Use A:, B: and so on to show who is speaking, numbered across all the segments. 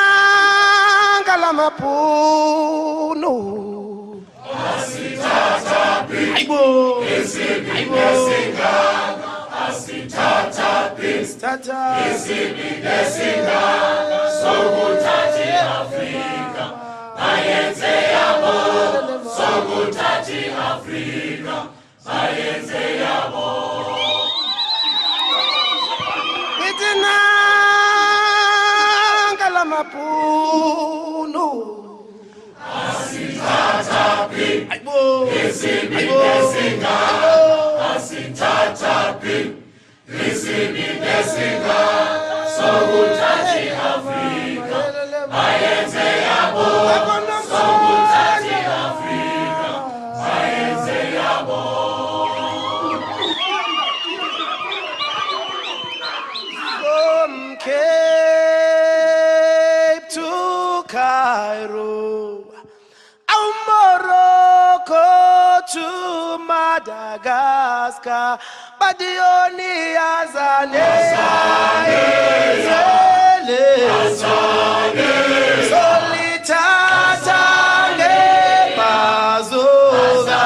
A: Itinanga la mapuno Aibo Asitata Sokutati Afrika Mayenze yabo Sokutati Afrika Mayenze yabo Itinanga la mapuno Asitata Aibo Asitata Isibidesinga Sokutati Afrika Mayenze yabo Sokutati Afrika Mayenze yabo From Cape to Cairo Morocco to Madagascar Badioni Azane Solitata Bazoga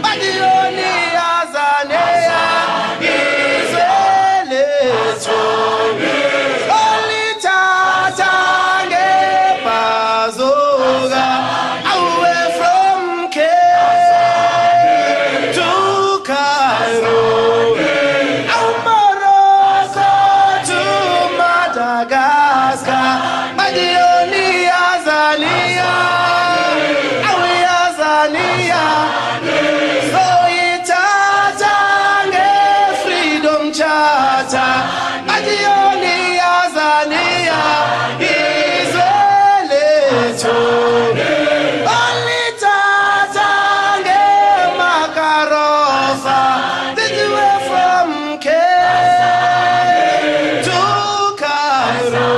A: Badioni Azane Solitata Bazoga away from Cape to Cairo Madioni Azania, Awi Azania, so itatange freedom charter. Madioni Azania, Israelito, only tatange Makarofa, this way from Cape to Cairo.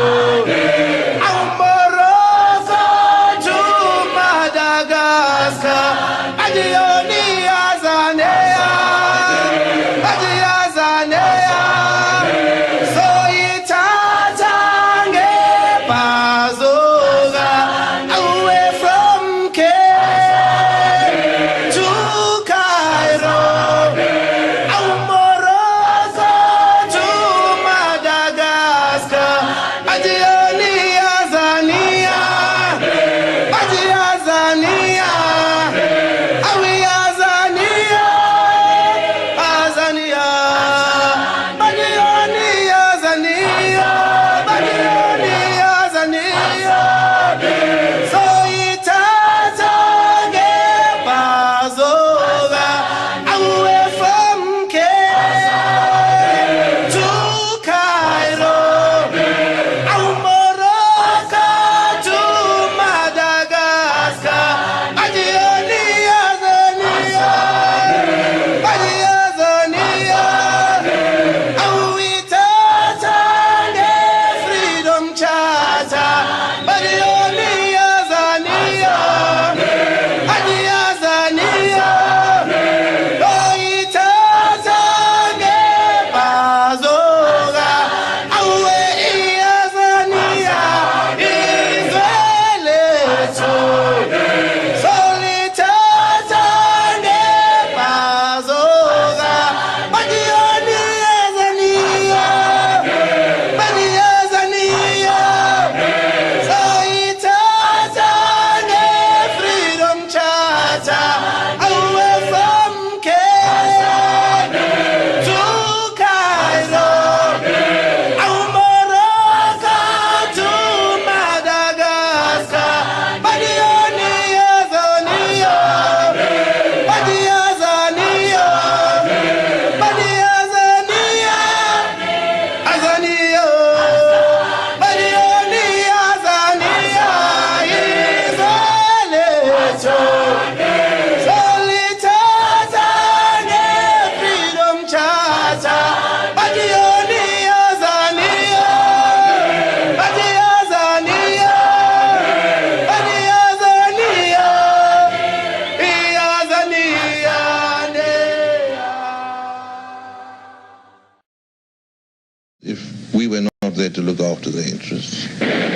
B: if we were not there to look after their interests.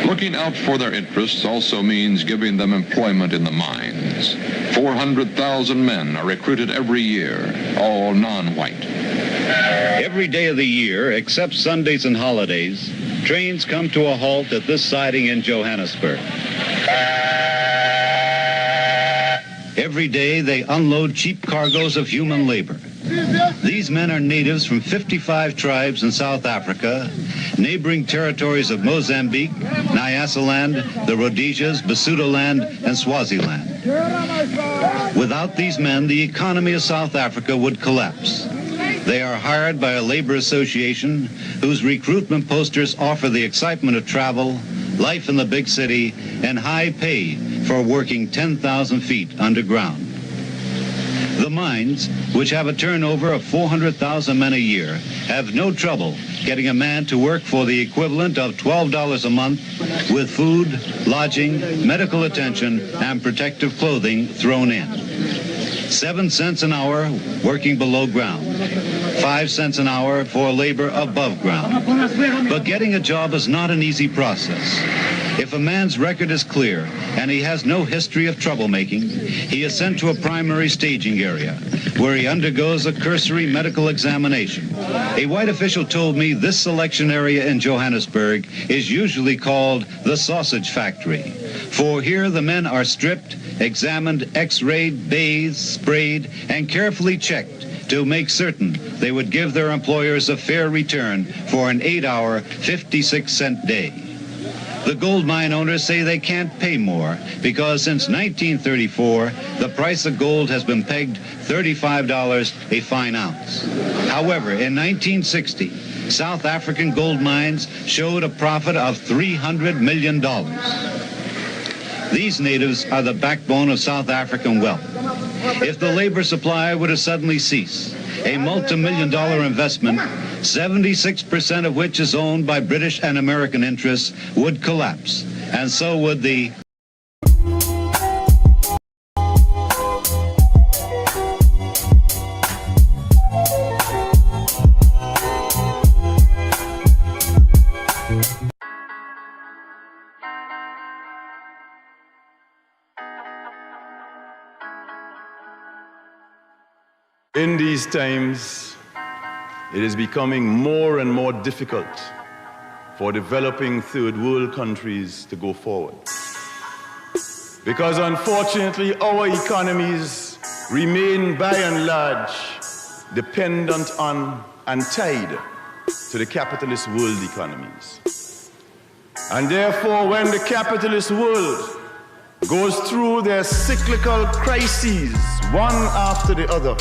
C: Looking out for their interests also means giving them employment in the mines. 400,000 men are recruited every year, all non-white.
D: Every day of the year, except Sundays and holidays, trains come to a halt at this siding in Johannesburg. Every day they unload cheap cargoes of human labor. These men are natives from 55 tribes in South Africa, neighboring territories of Mozambique, Nyasaland, the Rhodesias, Basutoland, and Swaziland. Without these men, the economy of South Africa would collapse. They are hired by a labor association whose recruitment posters offer the excitement of travel, life in the big city, and high pay for working 10,000 feet underground. The mines, which have a turnover of 400,000 men a year, have no trouble getting a man to work for the equivalent of $12 a month with food, lodging, medical attention, and protective clothing thrown in. 7 cents an hour working below ground, 5 cents an hour for labor above ground. But getting a job is not an easy process. If a man's record is clear and he has no history of troublemaking, he is sent to a primary staging area where he undergoes a cursory medical examination. A white official told me this selection area in Johannesburg is usually called the sausage factory, for here the men are stripped, examined, x-rayed, bathed, sprayed, and carefully checked to make certain they would give their employers a fair return for an 8-hour, 56-cent day. The gold mine owners say they can't pay more because since 1934, the price of gold has been pegged $35 a fine ounce. However, in 1960, South African gold mines showed a profit of $300 million. These natives are the backbone of South African wealth. If the labor supply were to suddenly cease, a multi-million-dollar investment, 76% of which is owned by British and American interests, would collapse, and so would the
E: In these times, it is becoming more and more difficult for developing third world countries to go forward. Because unfortunately, our economies remain by and large dependent on and tied to the capitalist world economies. And therefore, when the capitalist world goes through their cyclical crises, one after the other,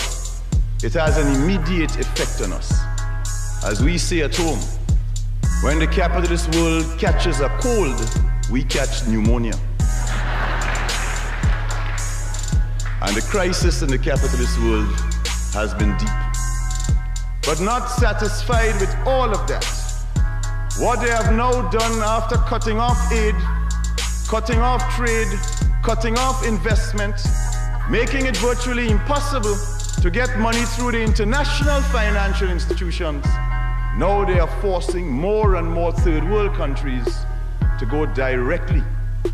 E: it has an immediate effect on us. As we say at home, when the capitalist world catches a cold, we catch pneumonia. And the crisis in the capitalist world has been deep. But not satisfied with all of that, what they have now done after cutting off aid, cutting off trade, cutting off investment, making it virtually impossible to get money through the international financial institutions, now they are forcing more and more third world countries to go directly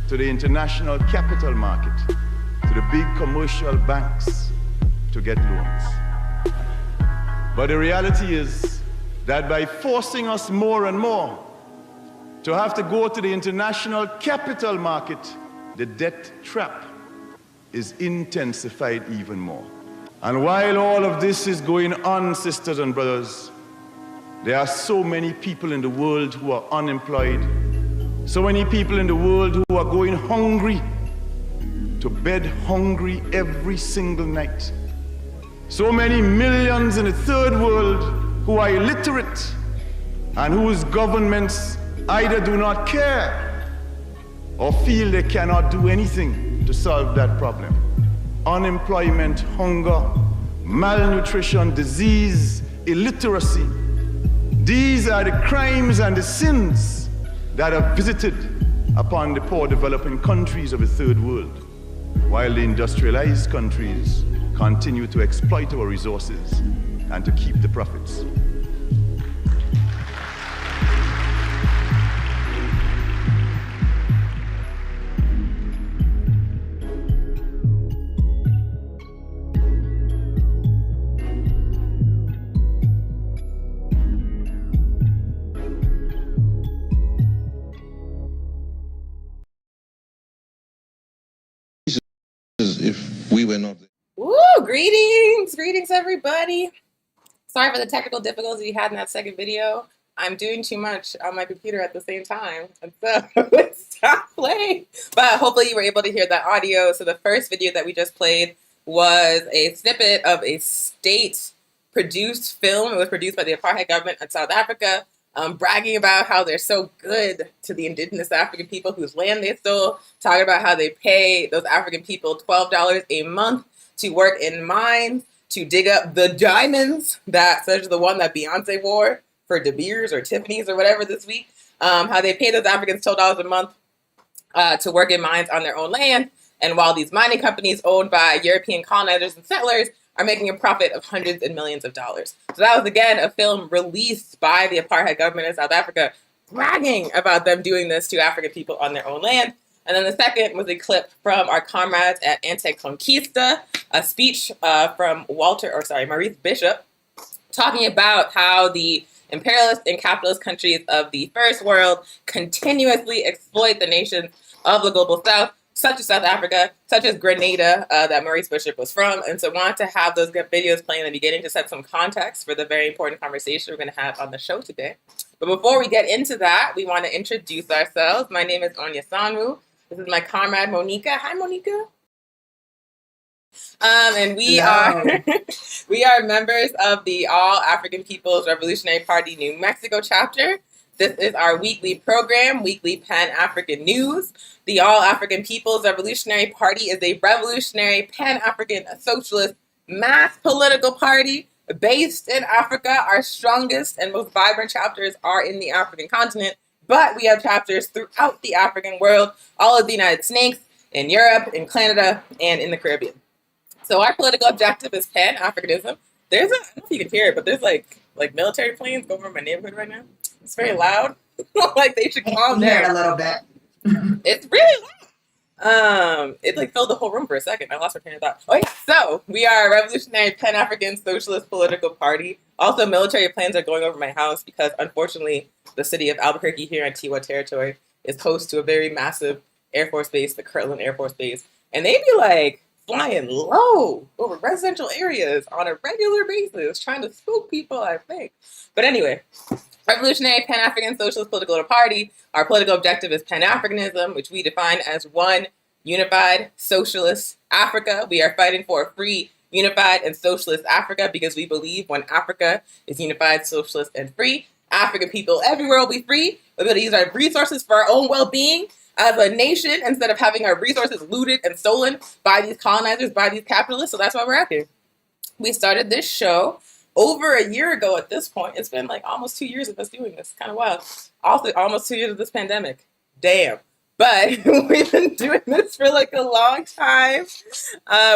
E: to the international capital market, to the big commercial banks to get loans. But the reality is that by forcing us more and more to have to go to the international capital market, the debt trap is intensified even more. And while all of this is going on, sisters and brothers, there are so many people in the world who are unemployed, so many people in the world who are going hungry, to bed hungry every single night. So many millions in the third world who are illiterate and whose governments either do not care or feel they cannot do anything to solve that problem. Unemployment, hunger, malnutrition, disease, illiteracy. These are the crimes and the sins that are visited upon the poor developing countries of the third world, while the industrialized countries continue to exploit our resources and to keep the profits.
B: we were not there.
F: Woo! Greetings, everybody. Sorry for the technical difficulties you had in that second video. I'm doing too much on my computer at the same time, and so it stopped playing. But hopefully you were able to hear that audio. So the first video that we just played was a snippet of a state-produced film. It was produced by the apartheid government in South Africa, bragging about how they're so good to the indigenous African people whose land they stole, talking about how they pay those African people $12 a month to work in mines, to dig up the diamonds, that such as the one that Beyonce wore for De Beers or Tiffany's or whatever this week, how they pay those Africans $12 a month to work in mines on their own land. And while these mining companies owned by European colonizers and settlers are making a profit of hundreds and millions of dollars. So that was, again, a film released by the apartheid government in South Africa, bragging about them doing this to African people on their own land. And then the second was a clip from our comrades at Anti-Conquista, a speech from Maurice Bishop, talking about how the imperialist and capitalist countries of the first world continuously exploit the nations of the global south, such as South Africa, such as Grenada, that Maurice Bishop was from. And so I wanted to have those videos playing in the beginning to set some context for the very important conversation we're going to have on the show today. But before we get into that, we want to introduce ourselves. My name is Onya Sanwu. This is my comrade, Monica. Hi, Monica. And we are members of the All African People's Revolutionary Party New Mexico chapter. This is our weekly program, weekly Pan-African news. The All African People's Revolutionary Party is a revolutionary Pan-African socialist mass political party based in Africa. Our strongest and most vibrant chapters are in the African continent, but we have chapters throughout the African world, all of the United States, in Europe, in Canada, and in the Caribbean. So our political objective is Pan-Africanism. I don't know if you can hear it, but there's like military planes going over my neighborhood right now. It's very loud. Like they should calm down.
G: A little bit.
F: It's really loud. It like filled the whole room for a second. I lost my train of thought. Oh yeah, so we are a revolutionary Pan-African socialist political party. Also, military planes are going over my house because unfortunately the city of Albuquerque here on Tiwa territory is host to a very massive Air Force base, the Kirtland Air Force Base. And they be like flying low over residential areas on a regular basis, trying to spook people, I think. But anyway, Revolutionary Pan-African Socialist Political Party, our political objective is Pan-Africanism, which we define as one unified socialist Africa. We are fighting for a free, unified, and socialist Africa because we believe when Africa is unified, socialist, and free, African people everywhere will be free. We'll be able to use our resources for our own well-being as a nation instead of having our resources looted and stolen by these colonizers, by these capitalists. So that's why we're out here. We started this show over a year ago at this point. It's been like almost 2 years of us doing this. Kind of wild. Also, almost 2 years of this pandemic. Damn. But we've been doing this for like a long time.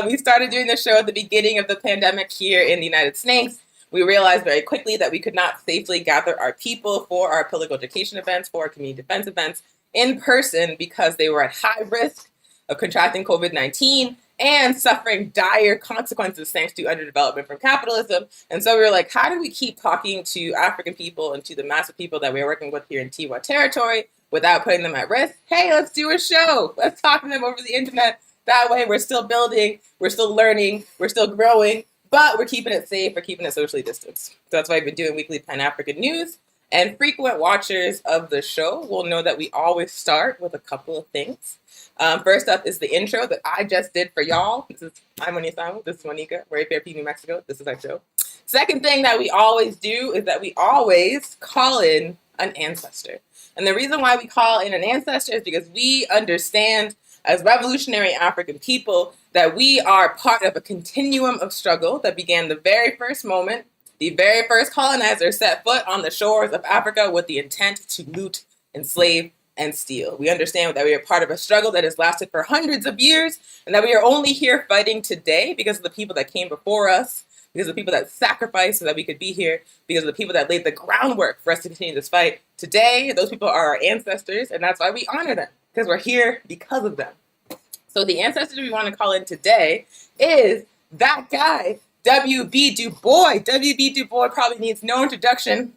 F: We started doing the show at the beginning of the pandemic here in the United States. We realized very quickly that we could not safely gather our people for our political education events, for our community defense events in person because they were at high risk of contracting COVID-19 and suffering dire consequences thanks to underdevelopment from capitalism. And so we were like, how do we keep talking to African people and to the massive people that we're working with here in Tiwa territory without putting them at risk? Hey, let's do a show. Let's talk to them over the internet. That way we're still building, we're still learning, we're still growing, but we're keeping it safe, we're keeping it socially distanced. So that's why I've been doing weekly Pan-African news. And frequent watchers of the show will know that we always start with a couple of things. First up is the intro that I just did for y'all. I'm Monica Samu. This is Monica. We're Reparation, New Mexico. This is our show. Second thing that we always do is that we always call in an ancestor. And the reason why we call in an ancestor is because we understand as revolutionary African people that we are part of a continuum of struggle that began the very first moment the very first colonizer set foot on the shores of Africa with the intent to loot, enslave, and steal. We understand that we are part of a struggle that has lasted for hundreds of years, and that we are only here fighting today because of the people that came before us, because of the people that sacrificed so that we could be here, because of the people that laid the groundwork for us to continue this fight. Today, those people are our ancestors, and that's why we honor them, because we're here because of them. So the ancestors we want to call in today is that guy, W.B. Du Bois. W.B. Du Bois probably needs no introduction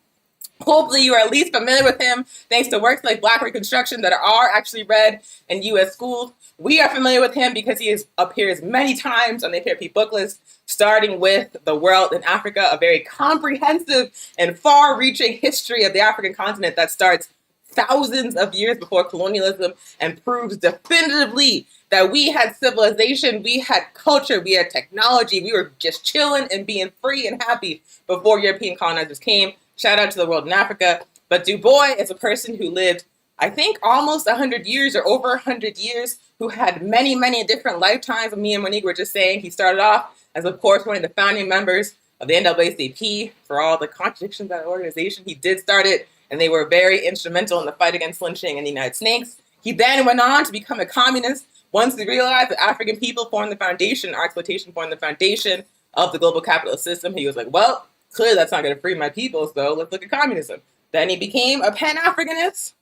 F: Hopefully you are at least familiar with him thanks to works like Black Reconstruction that are actually read in U.S. schools. We are familiar with him because he appears many times on the PRP book list, starting with The World in Africa, a very comprehensive and far-reaching history of the African continent that starts thousands of years before colonialism and proves definitively that we had civilization, we had culture, we had technology, we were just chilling and being free and happy before European colonizers came. Shout out to The World in Africa. But Dubois is a person who lived, I think, almost 100 years or over 100 years, who had many, many different lifetimes. Me and Monique were just saying he started off as, of course, one of the founding members of the NAACP. For all the contradictions of that organization, he did start it, and they were very instrumental in the fight against lynching in the United States. He then went on to become a communist once he realized that African people formed the foundation, our exploitation formed the foundation of the global capitalist system. He was like, well, clearly that's not going to free my people, so let's look at communism. Then he became a Pan-Africanist,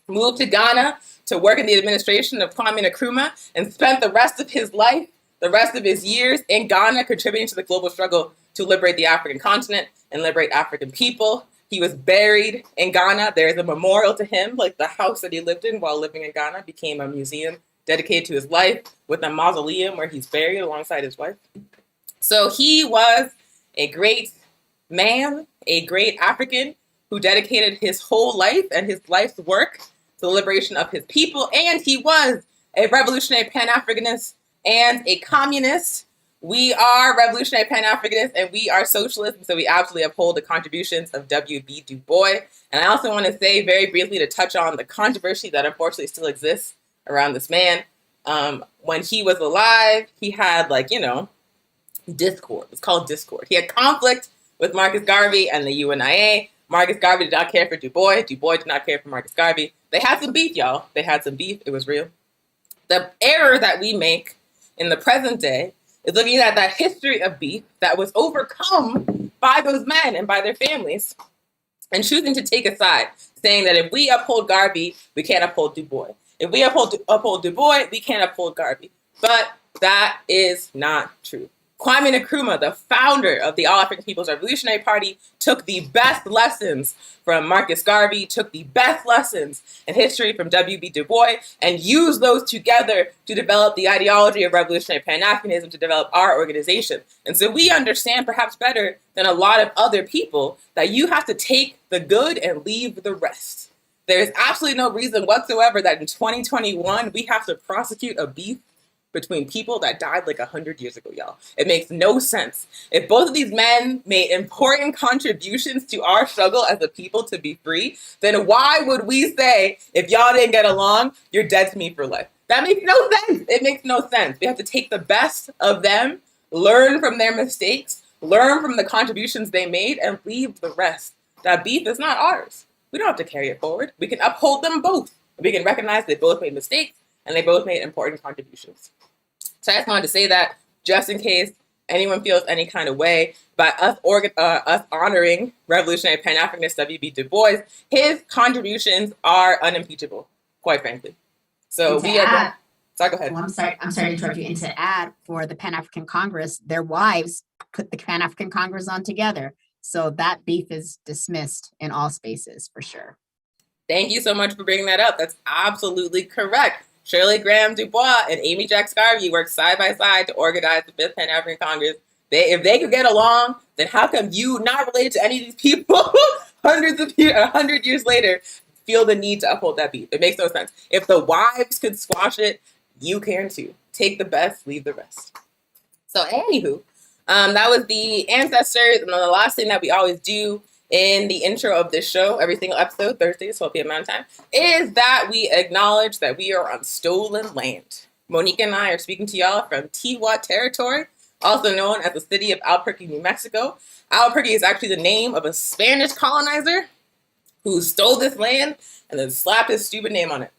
F: moved to Ghana to work in the administration of Kwame Nkrumah, and spent the rest of his life, the rest of his years in Ghana, contributing to the global struggle to liberate the African continent and liberate African people. He was buried in Ghana. There is a memorial to him, like the house that he lived in while living in Ghana became a museum dedicated to his life with a mausoleum where he's buried alongside his wife. So he was a great man, a great African who dedicated his whole life and his life's work to the liberation of his people. And he was a revolutionary Pan-Africanist and a communist. We are revolutionary Pan-Africanists and we are socialists, so we absolutely uphold the contributions of W.B. Du Bois. And I also want to say very briefly to touch on the controversy that unfortunately still exists around this man. When he was alive, he had discord. It's called discord. He had conflict with Marcus Garvey and the UNIA. Marcus Garvey did not care for Du Bois. Du Bois did not care for Marcus Garvey. They had some beef, y'all. They had some beef. It was real. The error that we make in the present day is looking at that history of beef that was overcome by those men and by their families and choosing to take a side, saying that if we uphold Garvey, we can't uphold Du Bois. If we uphold Du Bois, we can't uphold Garvey. But that is not true. Kwame Nkrumah, the founder of the All African People's Revolutionary Party, took the best lessons from Marcus Garvey, took the best lessons in history from W.B. Du Bois, and used those together to develop the ideology of revolutionary Pan-Africanism, to develop our organization. And so we understand perhaps better than a lot of other people that you have to take the good and leave the rest. There is absolutely no reason whatsoever that in 2021 we have to prosecute a beef between people that died like 100 years ago, y'all. It makes no sense. If both of these men made important contributions to our struggle as a people to be free, then why would we say, if y'all didn't get along, you're dead to me for life? That makes no sense. It makes no sense. We have to take the best of them, learn from their mistakes, learn from the contributions they made, and leave the rest. That beef is not ours. We don't have to carry it forward. We can uphold them both. We can recognize they both made mistakes and they both made important contributions. So I just wanted to say that just in case anyone feels any kind of way by us honoring revolutionary Pan-Africanist W.B. Du Bois, his contributions are unimpeachable, quite frankly. So we are. Sorry, go ahead.
G: Well, I'm sorry to interrupt you. And to add, for the Pan-African Congress, their wives put the Pan-African Congress on together. So that beef is dismissed in all spaces, for sure.
F: Thank you so much for bringing that up. That's absolutely correct. Shirley Graham Dubois and Amy Jacques Garvey worked side by side to organize the 5th Pan-African Congress. If they could get along, then how come you, not related to any of these people, 100 years later, feel the need to uphold that beef? It makes no sense. If the wives could squash it, you can too. Take the best, leave the rest. So anywho, that was the ancestors. And then the last thing that we always do in the intro of this show, every single episode, Thursdays, 12 p.m. Mountain Time, is that we acknowledge that we are on stolen land. Monique and I are speaking to y'all from Tiwa territory, also known as the city of Albuquerque, New Mexico. Albuquerque is actually the name of a Spanish colonizer who stole this land and then slapped his stupid name on it.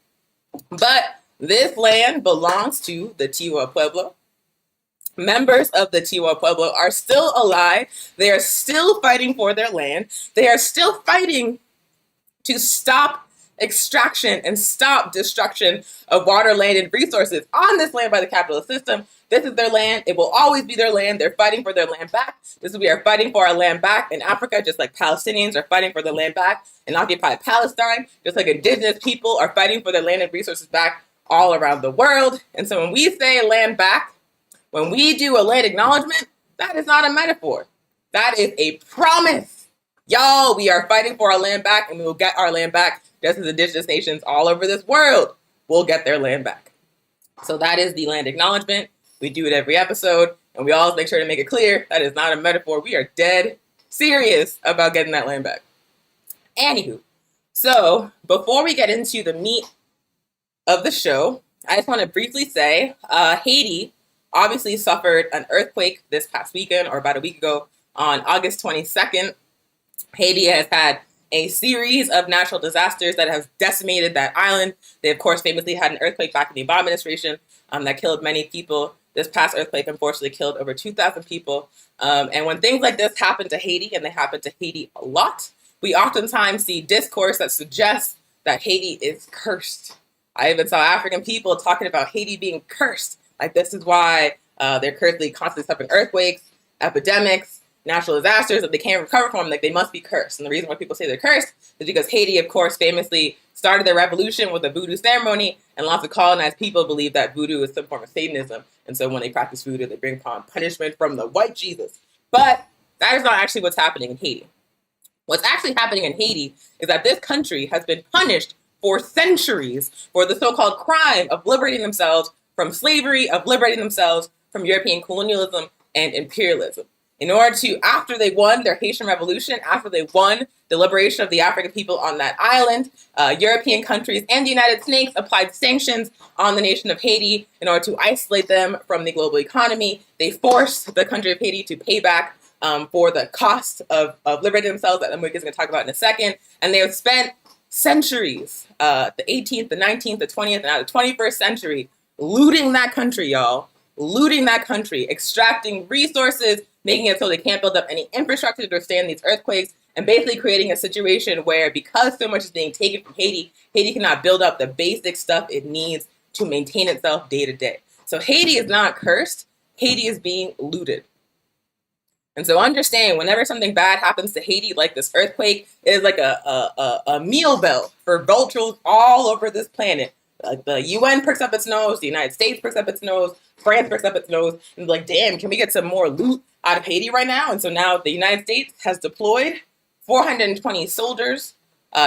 F: But this land belongs to the Tiwa Pueblo. Members of the Tiwa Pueblo are still alive. They are still fighting for their land. They are still fighting to stop extraction and stop destruction of water, land, and resources on this land by the capitalist system. This is their land. It will always be their land. They're fighting for their land back. We are fighting for our land back in Africa, just like Palestinians are fighting for their land back in occupied Palestine, just like Indigenous people are fighting for their land and resources back all around the world. And so when we say land back, when we do a land acknowledgement, that is not a metaphor. That is a promise. Y'all, we are fighting for our land back, and we will get our land back just as Indigenous nations all over this world will get their land back. So that is the land acknowledgement. We do it every episode, and we always make sure to make it clear that is not a metaphor. We are dead serious about getting that land back. Anywho, so before we get into the meat of the show, I just want to briefly say Haiti obviously suffered an earthquake this past weekend, or about a week ago, on August 22nd. Haiti has had a series of natural disasters that have decimated that island. They, of course, famously had an earthquake back in the Obama administration that killed many people. This past earthquake, unfortunately, killed over 2,000 people. And when things like this happen to Haiti, and they happen to Haiti a lot, we oftentimes see discourse that suggests that Haiti is cursed. I even saw African people talking about Haiti being cursed. Like, this is why they're currently constantly suffering earthquakes, epidemics, natural disasters that they can't recover from. Like, they must be cursed. And the reason why people say they're cursed is because Haiti, of course, famously started their revolution with a voodoo ceremony, and lots of colonized people believe that voodoo is some form of Satanism. And so when they practice voodoo, they bring upon punishment from the white Jesus. But that is not actually what's happening in Haiti. What's actually happening in Haiti is that this country has been punished for centuries for the so-called crime of liberating themselves from slavery, of liberating themselves from European colonialism and imperialism. In order to, after they won their Haitian Revolution, after they won the liberation of the African people on that island, European countries and the United States applied sanctions on the nation of Haiti in order to isolate them from the global economy. They forced the country of Haiti to pay back for the cost of liberating themselves, that America is going to talk about in a second. And they have spent centuries, the 18th, the 19th, the 20th, and now the 21st century, looting that country, y'all. Looting that country, extracting resources, making it so they can't build up any infrastructure to withstand these earthquakes, and basically creating a situation where, because so much is being taken from Haiti, Haiti cannot build up the basic stuff it needs to maintain itself day to day. So Haiti is not cursed. Haiti is being looted. And so understand, whenever something bad happens to Haiti, like this earthquake, it is like a meal bell for vultures all over this planet. The UN perks up its nose, the United States perks up its nose, France perks up its nose, and like, damn, can we get some more loot out of Haiti right now? And so now the United States has deployed 420 soldiers,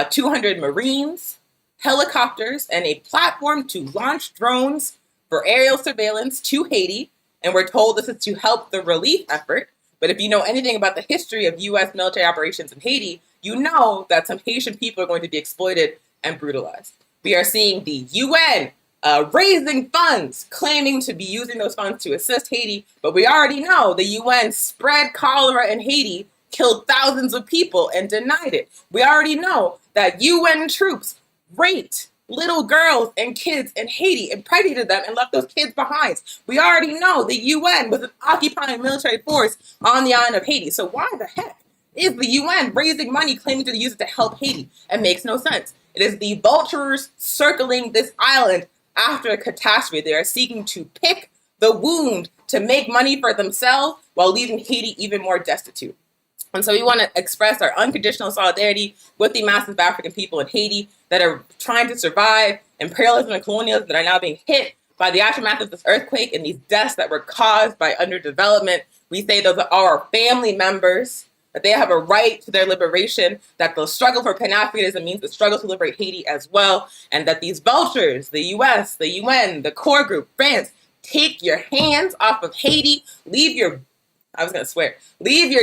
F: 200 Marines, helicopters, and a platform to launch drones for aerial surveillance to Haiti. And we're told this is to help the relief effort. But if you know anything about the history of U.S. military operations in Haiti, you know that some Haitian people are going to be exploited and brutalized. We are seeing the UN raising funds, claiming to be using those funds to assist Haiti. But we already know the UN spread cholera in Haiti, killed thousands of people, and denied it. We already know that UN troops raped little girls and kids in Haiti, impregnated them, and left those kids behind. We already know the UN was an occupying military force on the island of Haiti. So why the heck is the UN raising money, claiming to use it to help Haiti? It makes no sense. It is the vultures circling this island after a catastrophe. They are seeking to pick the wound to make money for themselves while leaving Haiti even more destitute. And so we want to express our unconditional solidarity with the massive African people in Haiti that are trying to survive imperialism and colonialism, that are now being hit by the aftermath of this earthquake and these deaths that were caused by underdevelopment. We say those are our family members, that they have a right to their liberation, that the struggle for Pan-Africanism means the struggle to liberate Haiti as well, and that these vultures, the US, the UN, the core group, France, take your hands off of Haiti, leave your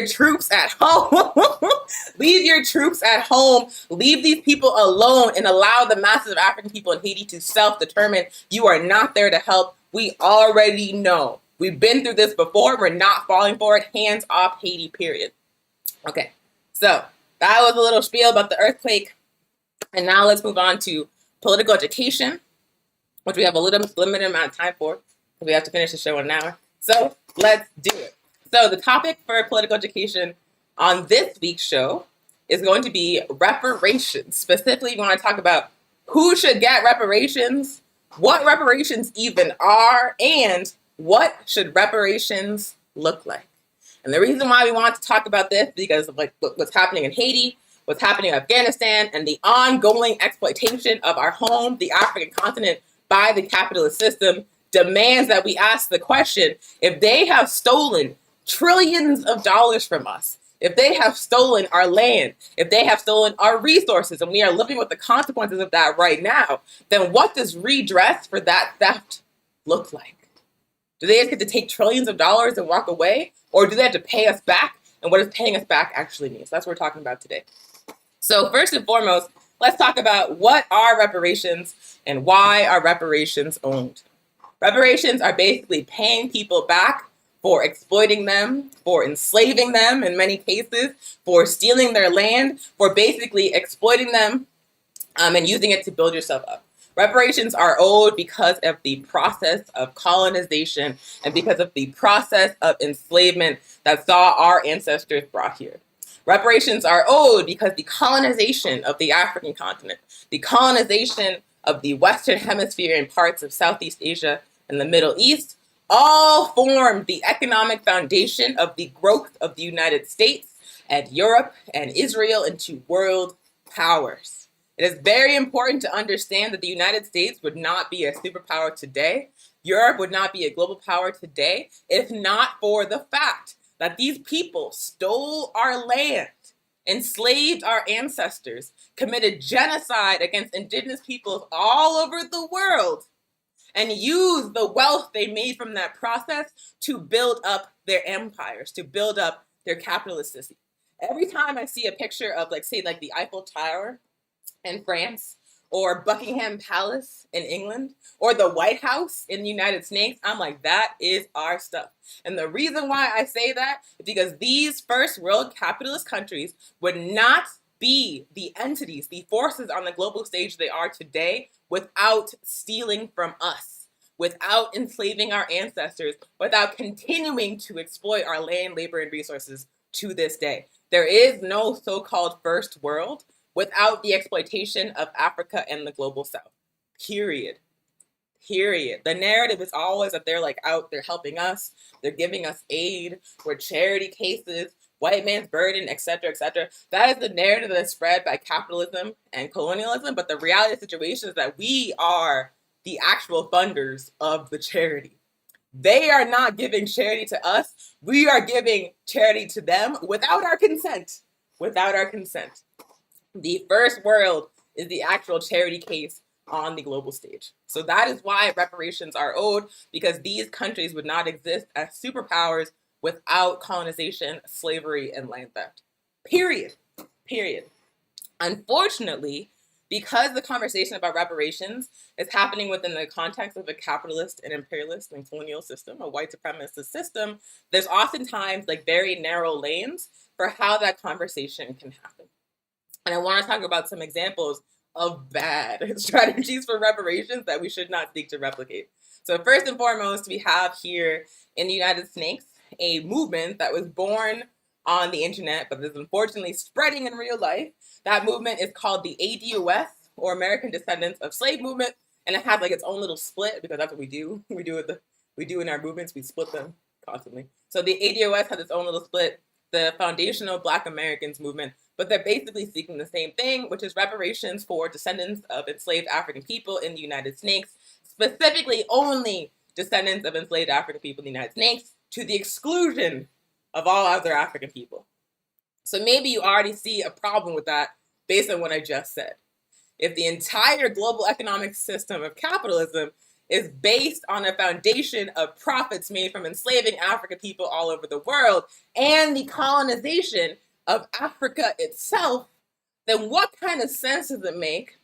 F: troops at home, leave your troops at home, leave these people alone, and allow the masses of African people in Haiti to self-determine. You are not there to help. We already know. We've been through this before. We're not falling for it. Hands off Haiti, period. Okay, so that was a little spiel about the earthquake. And now let's move on to political education, which we have a little limited amount of time for, because we have to finish the show in an hour. So let's do it. So the topic for political education on this week's show is going to be reparations. Specifically, we want to talk about who should get reparations, what reparations even are, and What should reparations look like? And the reason why we want to talk about this is because of like what's happening in Haiti, what's happening in Afghanistan, and the ongoing exploitation of our home, the African continent, by the capitalist system demands that we ask the question, if they have stolen trillions of dollars from us, if they have stolen our land, if they have stolen our resources, and we are living with the consequences of that right now, then what does redress for that theft look like? Do they just get to take trillions of dollars and walk away? Or do they have to pay us back? And what does paying us back actually mean? So that's what we're talking about today. So first and foremost, let's talk about what are reparations and why are reparations owned. Reparations are basically paying people back for exploiting them, for enslaving them in many cases, for stealing their land, for basically exploiting them and using it to build yourself up. Reparations are owed because of the process of colonization and because of the process of enslavement that saw our ancestors brought here. Reparations are owed because the colonization of the African continent, the colonization of the Western Hemisphere and parts of Southeast Asia and the Middle East, all formed the economic foundation of the growth of the United States and Europe and Israel into world powers. It is very important to understand that the United States would not be a superpower today. Europe would not be a global power today if not for the fact that these people stole our land, enslaved our ancestors, committed genocide against indigenous peoples all over the world, and used the wealth they made from that process to build up their empires, to build up their capitalist system. Every time I see a picture of, like, say, like the Eiffel Tower in France, or Buckingham Palace in England, or the White House in the United States, I'm like, that is our stuff. And the reason why I say that is because these first world capitalist countries would not be the entities, the forces on the global stage they are today without stealing from us, without enslaving our ancestors, without continuing to exploit our land, labor, and resources to this day. There is no so-called first world without the exploitation of Africa and the global south. Period. The narrative is always that they're like out, they're helping us, they're giving us aid, we're charity cases, white man's burden, etc., etc. That is the narrative that is spread by capitalism and colonialism, but the reality of the situation is that we are the actual funders of the charity. They are not giving charity to us. We are giving charity to them without our consent. Without our consent. The first world is the actual charity case on the global stage. So that is why reparations are owed, because these countries would not exist as superpowers without colonization, slavery, and land theft. Period. Unfortunately, because the conversation about reparations is happening within the context of a capitalist and imperialist and colonial system, a white supremacist system, there's oftentimes like very narrow lanes for how that conversation can happen. And I want to talk about some examples of bad strategies for reparations that we should not seek to replicate. So first and foremost, we have here in the United States a movement that was born on the internet, but is unfortunately spreading in real life. That movement is called the ADOS, or American Descendants of Slave Movement, and it has like its own little split, because that's what we do. We do in our movements, we split them constantly. So the ADOS has its own little split, the Foundational Black Americans Movement, but they're basically seeking the same thing, which is reparations for descendants of enslaved African people in the United States, specifically only descendants of enslaved African people in the United States, to the exclusion of all other African people. So maybe you already see a problem with that based on what I just said. If the entire global economic system of capitalism is based on a foundation of profits made from enslaving African people all over the world and the colonization of Africa itself, then what kind of sense does it make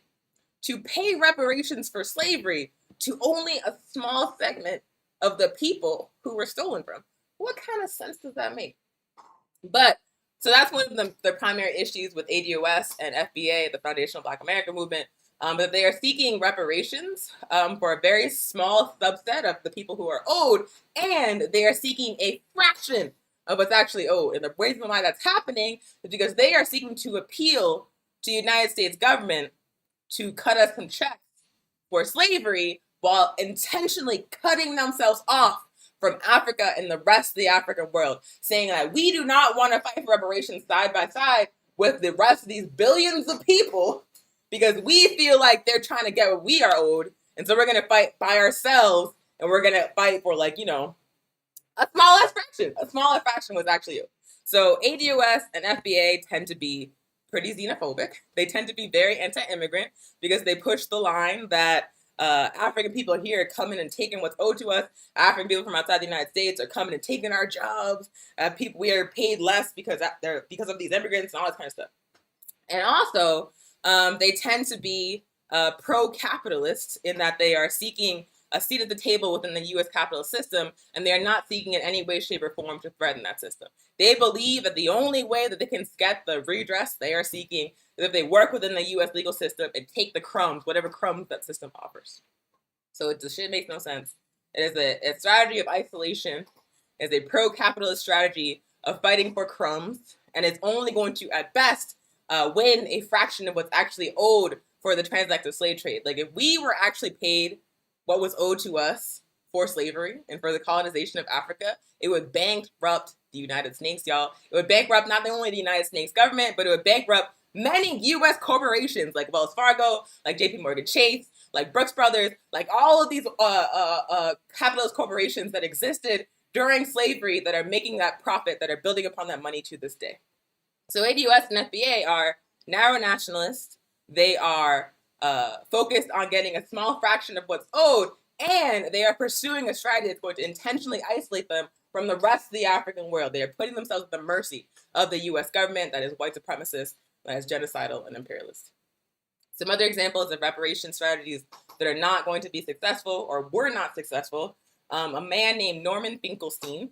F: to pay reparations for slavery to only a small segment of the people who were stolen from? What kind of sense does that make? But so that's one of the primary issues with ADOS and FBA, the Foundational Black American Movement, but they are seeking reparations for a very small subset of the people who are owed, and they are seeking a fraction of what's actually owed. And the reason why that's happening is because they are seeking to appeal to the United States government to cut us some checks for slavery while intentionally cutting themselves off from Africa and the rest of the African world, saying that we do not want to fight for reparations side by side with the rest of these billions of people because we feel like they're trying to get what we are owed. And so we're going to fight by ourselves, and we're going to fight for, like, you know, a smaller fraction. A smaller fraction was actually owed. So ADOS and FBA tend to be pretty xenophobic. They tend to be very anti-immigrant because they push the line that African people here are coming and taking what's owed to us. African people from outside the United States are coming and taking our jobs. We are paid less because of these immigrants and all that kind of stuff. And also, they tend to be pro-capitalist in that they are seeking a seat at the table within the U.S. capitalist system, and they are not seeking in any way, shape, or form to threaten that system. They believe that the only way that they can get the redress they are seeking is if they work within the U.S. legal system and take the crumbs, whatever crumbs that system offers. So the shit makes no sense. It is a strategy of isolation. It is a pro-capitalist strategy of fighting for crumbs, and it's only going to, at best, win a fraction of what's actually owed for the transatlantic slave trade. Like, if we were actually paid what was owed to us for slavery and for the colonization of Africa, it would bankrupt the United States, y'all. It would bankrupt not only the United States government, but it would bankrupt many U.S. corporations like Wells Fargo, like J.P. Morgan Chase, like Brooks Brothers, like all of these capitalist corporations that existed during slavery that are making that profit, that are building upon that money to this day. So ADOS and FBA are narrow nationalists. They are focused on getting a small fraction of what's owed, and they are pursuing a strategy that's going to intentionally isolate them from the rest of the African world. They are putting themselves at the mercy of the U.S. government that is white supremacist, that is genocidal and imperialist. Some other examples of reparation strategies that are not going to be successful or were not successful. A man named Norman Finkelstein,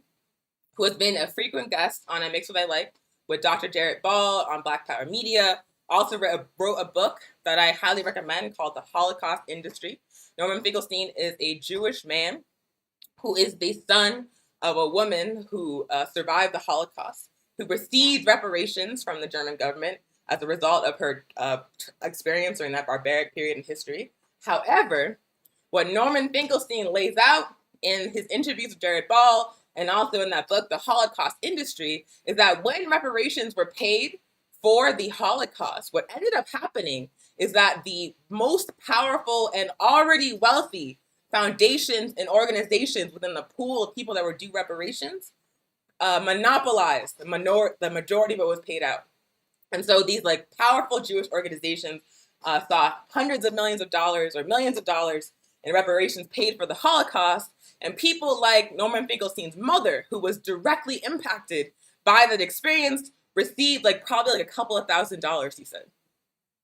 F: who has been a frequent guest on I Mix What I Like with Dr. Jared Ball on Black Power Media, also wrote a book that I highly recommend called The Holocaust Industry. Norman Finkelstein is a Jewish man who is the son of a woman who survived the Holocaust, who received reparations from the German government as a result of her experience during that barbaric period in history. However, what Norman Finkelstein lays out in his interviews with Jared Ball and also in that book, The Holocaust Industry, is that when reparations were paid for the Holocaust, what ended up happening is that the most powerful and already wealthy foundations and organizations within the pool of people that were due reparations monopolized the majority of what was paid out. And so these like powerful Jewish organizations saw hundreds of millions of dollars or millions of dollars in reparations paid for the Holocaust, and people like Norman Finkelstein's mother, who was directly impacted by that experience, received probably a couple of $1,000s, he said.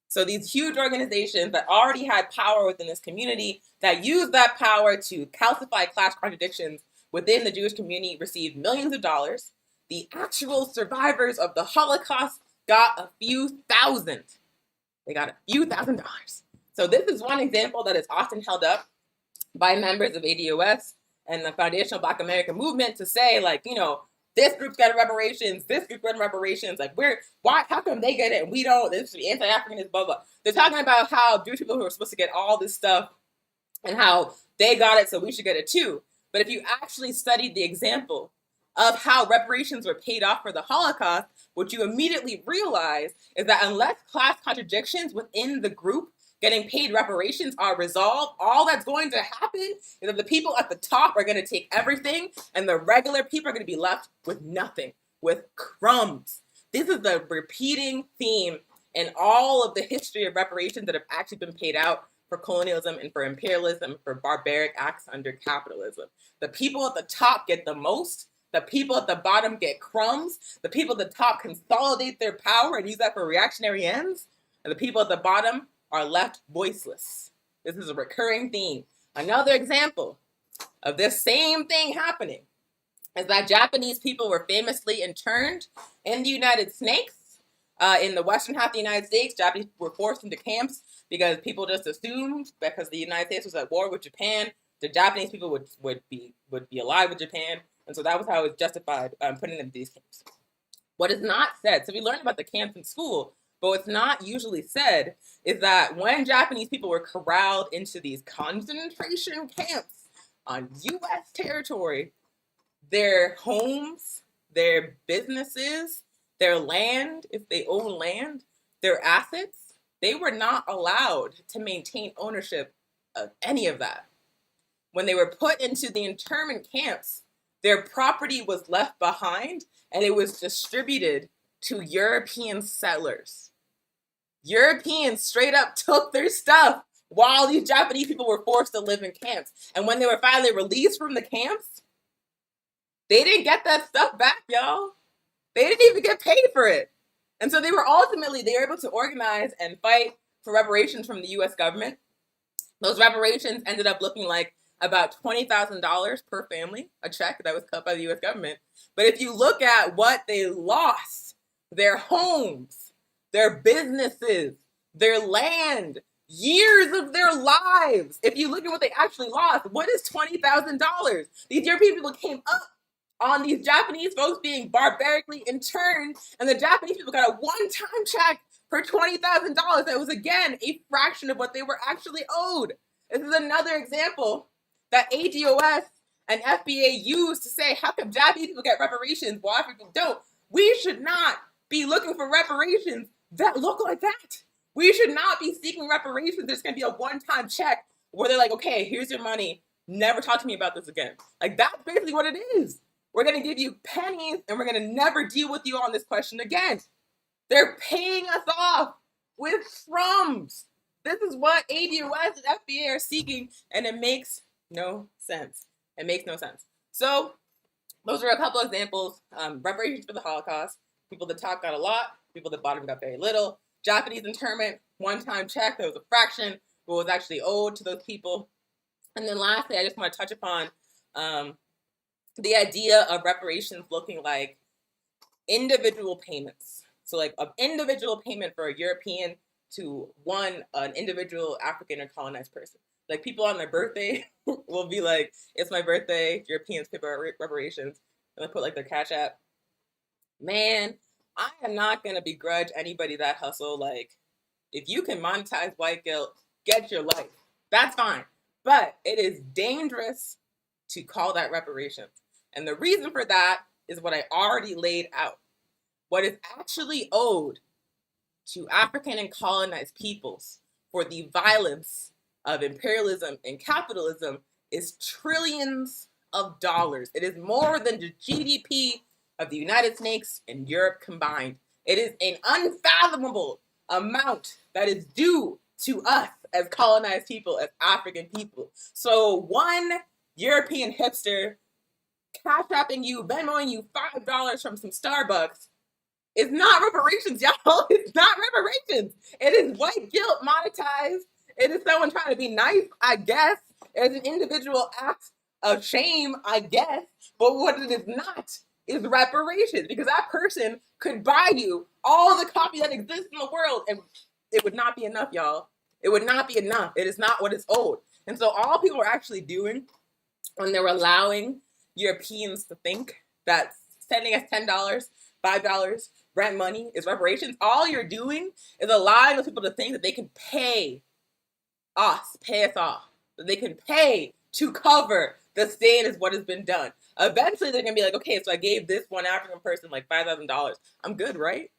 F: So these huge organizations that already had power within this community, that used that power to calcify class contradictions within the Jewish community, received millions of dollars. The actual survivors of the Holocaust got a few thousand. They got a few $1,000s. So this is one example that is often held up by members of ADOS and the Foundational Black American Movement to say, this group's getting reparations, this group's getting reparations. How come they get it and we don't? This is anti-Africanism, blah, blah. They're talking about how Jewish people who are supposed to get all this stuff and how they got it, so we should get it too. But if you actually studied the example of how reparations were paid off for the Holocaust, what you immediately realize is that unless class contradictions within the group getting paid reparations are resolved, all that's going to happen is that the people at the top are going to take everything and the regular people are going to be left with nothing, with crumbs. This is the repeating theme in all of the history of reparations that have actually been paid out for colonialism and for imperialism, for barbaric acts under capitalism. The people at the top get the most. The people at the bottom get crumbs. The people at the top consolidate their power and use that for reactionary ends. And the people at the bottom are left voiceless. This is a recurring theme. Another example of this same thing happening is that Japanese people were famously interned in the United States. In the western half of the United States, Japanese were forced into camps because people just assumed, because the United States was at war with Japan, the Japanese people would be allied with Japan. And so that was how it was justified putting them in these camps. What is not said, so we learned about the camps in school, but what's not usually said is that when Japanese people were corralled into these concentration camps on U.S. territory, their homes, their businesses, their land, if they own land, their assets, they were not allowed to maintain ownership of any of that. When they were put into the internment camps, their property was left behind and it was distributed to European settlers. Europeans straight up took their stuff while these Japanese people were forced to live in camps. And when they were finally released from the camps, they didn't get that stuff back, y'all. They didn't even get paid for it. And so they were able to organize and fight for reparations from the US government. Those reparations ended up looking like about $20,000 per family, a check that was cut by the US government. But if you look at what they lost, their homes, their businesses, their land, years of their lives, if you look at what they actually lost, what is $20,000? These European people came up on these Japanese folks being barbarically interned, and the Japanese people got a one-time check for $20,000. That was, again, a fraction of what they were actually owed. This is another example that ADOS and FBA use to say, how come Japanese people get reparations while Africans don't? We should not be looking for reparations that look like that. We should not be seeking reparations. There's going to be a one-time check where they're like, okay, here's your money. Never talk to me about this again. Like, that's basically what it is. We're going to give you pennies and we're going to never deal with you on this question again. They're paying us off with crumbs. This is what ADOS and FBA are seeking, and it makes no sense. It makes no sense. So those are a couple examples. Reparations for the Holocaust. People that top got a lot. People that bottom got very little. Japanese internment, one-time check. That was a fraction what was actually owed to those people. And then lastly, I just want to touch upon the idea of reparations looking like individual payments. So like an individual payment for a European to an individual African or colonized person. Like people on their birthday will be like, it's my birthday, Europeans pay for reparations. And they put like their Cash App. Man, I am not going to begrudge anybody that hustle. Like, if you can monetize white guilt, get your life. That's fine. But it is dangerous to call that reparations. And the reason for that is what I already laid out. What is actually owed to African and colonized peoples for the violence of imperialism and capitalism is trillions of dollars. It is more than the GDP of the United States and Europe combined. It is an unfathomable amount that is due to us as colonized people, as African people. So one European hipster cash apping you, Venmoing you $5 from some Starbucks is not reparations, y'all. It's not reparations. It is white guilt monetized. It is someone trying to be nice, I guess. It's an individual act of shame, I guess. But what it is not is reparations, because that person could buy you all the coffee that exists in the world, and it would not be enough, y'all. It would not be enough. It is not what is owed. And so all people are actually doing when they're allowing Europeans to think that sending us $10, $5 rent money is reparations, all you're doing is allowing those people to think that they can pay us off, that they can pay to cover the stain is what has been done. Eventually they're gonna be like, okay, so I gave this one African person like $5,000. I'm good, right?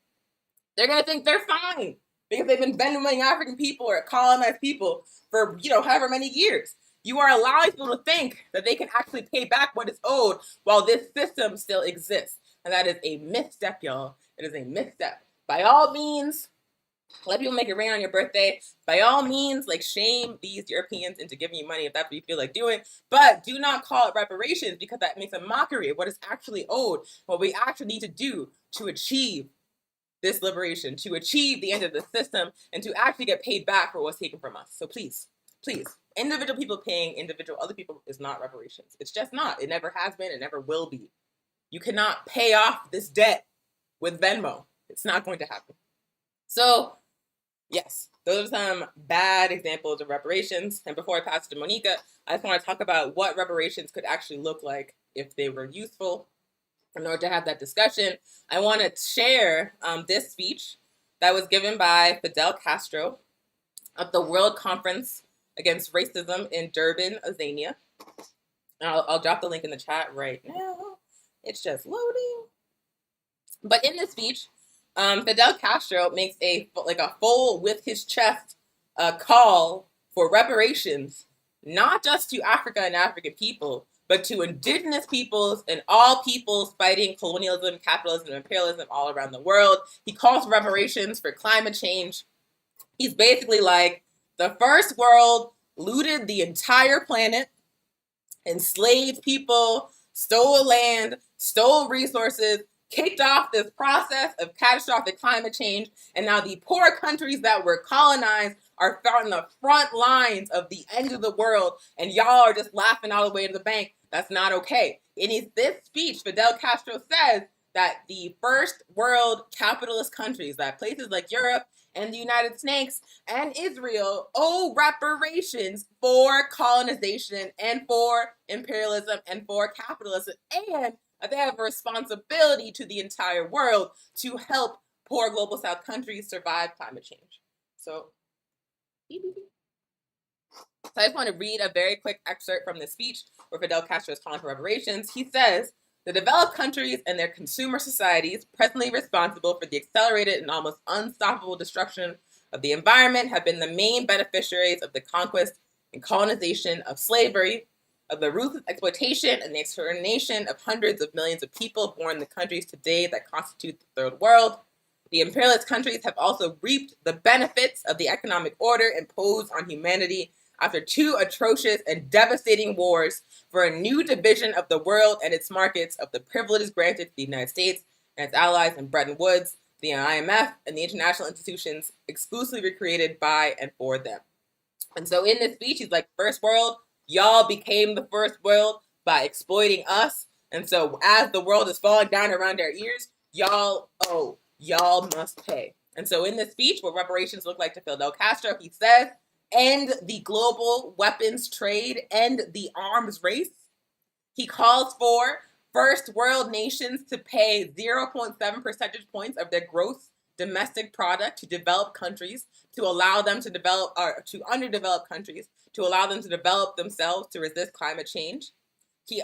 F: They're gonna think they're fine because they've been Venmoing African people or colonized people for, however many years. You are allowing people to think that they can actually pay back what is owed while this system still exists. And that is a misstep, y'all. It is a misstep. By all means, let people make it rain on your birthday. By all means, shame these Europeans into giving you money if that's what you feel like doing. But do not call it reparations, because that makes a mockery of what is actually owed, what we actually need to do to achieve this liberation, to achieve the end of the system, and to actually get paid back for what's taken from us. So please, individual people paying individual other people is not reparations. It's just not. It never has been. It never will be. You cannot pay off this debt with Venmo. It's not going to happen. So, yes, those are some bad examples of reparations. And before I pass it to Monica, I just want to talk about what reparations could actually look like if they were useful. In order to have that discussion, I want to share this speech that was given by Fidel Castro at the World Conference Against Racism in Durban, Azania. And I'll drop the link in the chat right now. It's just loading. But in this speech, Fidel Castro makes a full with his chest call for reparations, not just to Africa and African people, but to indigenous peoples and all peoples fighting colonialism, capitalism, and imperialism all around the world. He calls for reparations for climate change. He's basically like, the first world looted the entire planet, enslaved people, stole land, stole resources, kicked off this process of catastrophic climate change, and now the poor countries that were colonized are on the front lines of the end of the world, and y'all are just laughing all the way to the bank. That's not okay. In this speech, Fidel Castro says that the first world capitalist countries, that places like Europe and the United States and Israel, owe reparations for colonization and for imperialism and for capitalism, and they have a responsibility to the entire world to help poor global south countries survive climate change. So I just want to read a very quick excerpt from the speech where Fidel Castro is calling for reparations. He says, the developed countries and their consumer societies, presently responsible for the accelerated and almost unstoppable destruction of the environment, have been the main beneficiaries of the conquest and colonization of slavery, of the ruthless exploitation and the extermination of hundreds of millions of people born in the countries today that constitute the third world. The imperialist countries have also reaped the benefits of the economic order imposed on humanity after two atrocious and devastating wars for a new division of the world and its markets of the privileges granted to the United States and its allies in Bretton Woods, the IMF, and the international institutions exclusively created by and for them. And so in this speech, he's like, first world, y'all became the first world by exploiting us. And so as the world is falling down around our ears, y'all owe, y'all must pay. And so in this speech, what reparations look like to Fidel Castro, he says, end the global weapons trade, end the arms race. He calls for first world nations to pay 0.7 percentage points of their gross domestic product to developed countries, to allow them to develop, or to underdeveloped countries, to allow them to develop themselves to resist climate change. He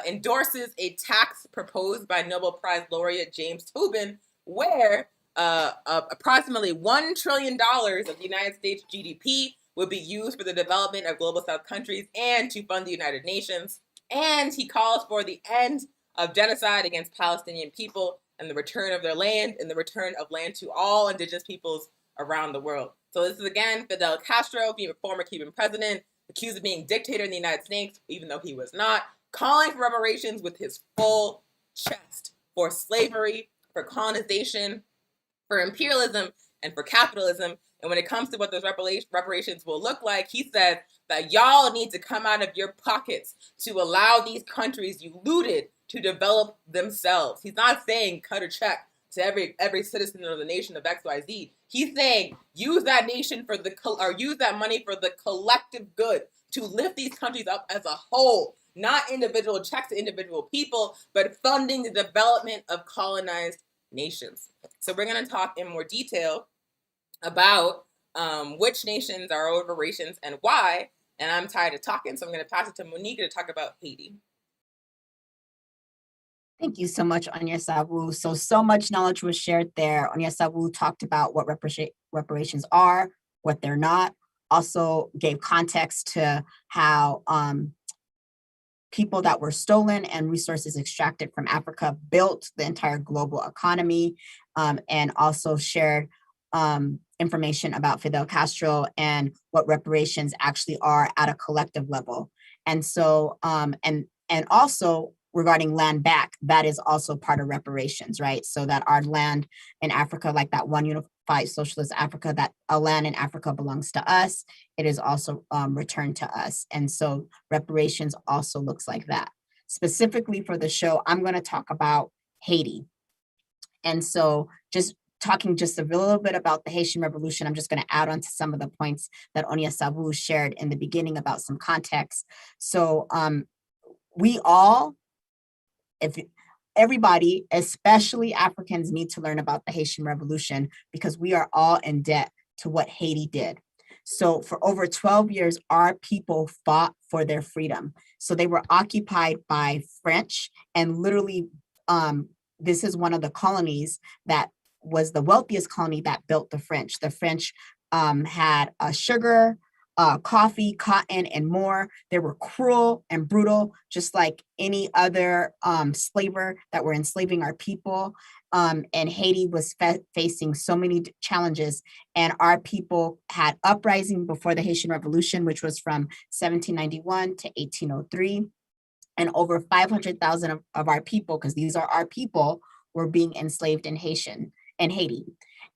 F: endorses a tax proposed by Nobel Prize laureate James Tobin, where approximately $1 trillion of the United States GDP would be used for the development of global south countries and to fund the United Nations. And he calls for the end of genocide against Palestinian people and the return of their land and the return of land to all indigenous peoples around the world. So this is again Fidel Castro, being a former Cuban president, accused of being dictator in the United States, even though he was not, calling for reparations with his full chest for slavery, for colonization, for imperialism, and for capitalism. And when it comes to what those reparations will look like, he said that y'all need to come out of your pockets to allow these countries you looted to develop themselves. He's not saying cut a check to every citizen of the nation of XYZ. He's saying use that nation for use that money for the collective good to lift these countries up as a whole, not individual checks to individual people, but funding the development of colonized nations. So we're going to talk in more detail about which nations are owed reparations and why. And I'm tired of talking, so I'm going to pass it to Monique to talk about Haiti.
G: Thank you so much, Onyesawu. So much knowledge was shared there. Onyesawu talked about what reparations are, what they're not, also gave context to how people that were stolen and resources extracted from Africa built the entire global economy, and also shared information about Fidel Castro and what reparations actually are at a collective level. And so, and also regarding land back, that is also part of reparations, right? So that our land in Africa, like that one unified socialist Africa, that a land in Africa belongs to us, it is also returned to us. And so reparations also looks like that. Specifically for the show, I'm going to talk about Haiti. And so talking just a little bit about the Haitian Revolution, I'm just going to add on to some of the points that Onyesawu shared in the beginning about some context. So we all, everybody, especially Africans, need to learn about the Haitian Revolution because we are all in debt to what Haiti did. So for over 12 years, our people fought for their freedom. So they were occupied by French, and literally, this is one of the colonies that was the wealthiest colony that built the French. The French had sugar, coffee, cotton, and more. They were cruel and brutal, just like any other slaver that were enslaving our people. And Haiti was facing so many challenges, and our people had uprising before the Haitian Revolution, which was from 1791 to 1803. And over 500,000 of our people, because these are our people, were being enslaved in Haiti.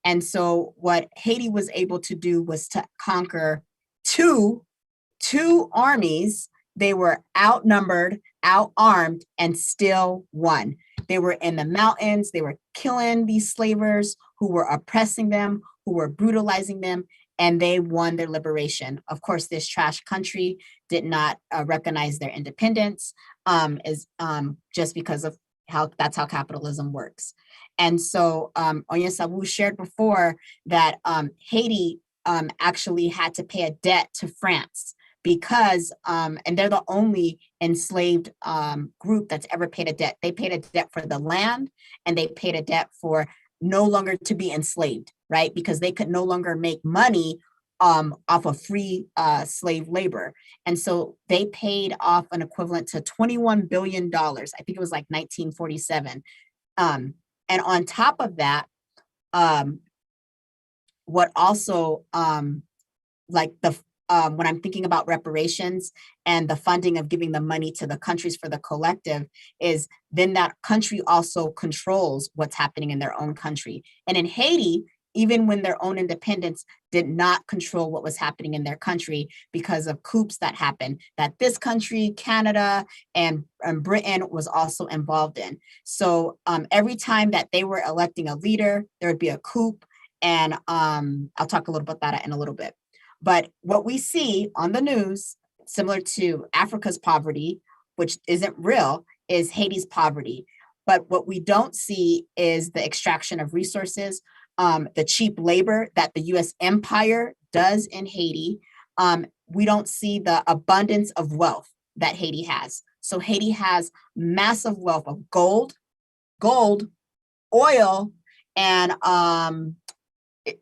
G: And so what Haiti was able to do was to conquer two armies. They were outnumbered, outarmed, and still won. They were in the mountains. They were killing these slavers who were oppressing them, who were brutalizing them, and they won their liberation. Of course, this trash country did not recognize their independence, just because of that's how capitalism works. And so Onyesabu shared before that Haiti actually had to pay a debt to France because, and they're the only enslaved group that's ever paid a debt. They paid a debt for the land, and they paid a debt for no longer to be enslaved, right? Because they could no longer make money off of free slave labor. And so they paid off an equivalent to $21 billion. I think it was like 1947. And on top of that, what also like the when I'm thinking about reparations and the funding of giving the money to the countries for the collective, is then that country also controls what's happening in their own country. And in Haiti, even when their own independence did not control what was happening in their country because of coups that happened, that this country, Canada, and Britain was also involved in. So every time that they were electing a leader, there would be a coup. And I'll talk a little about that in a little bit. But what we see on the news, similar to Africa's poverty, which isn't real, is Haiti's poverty. But what we don't see is the extraction of resources, the cheap labor that the US empire does in Haiti. We don't see the abundance of wealth that Haiti has. So Haiti has massive wealth of gold, oil, and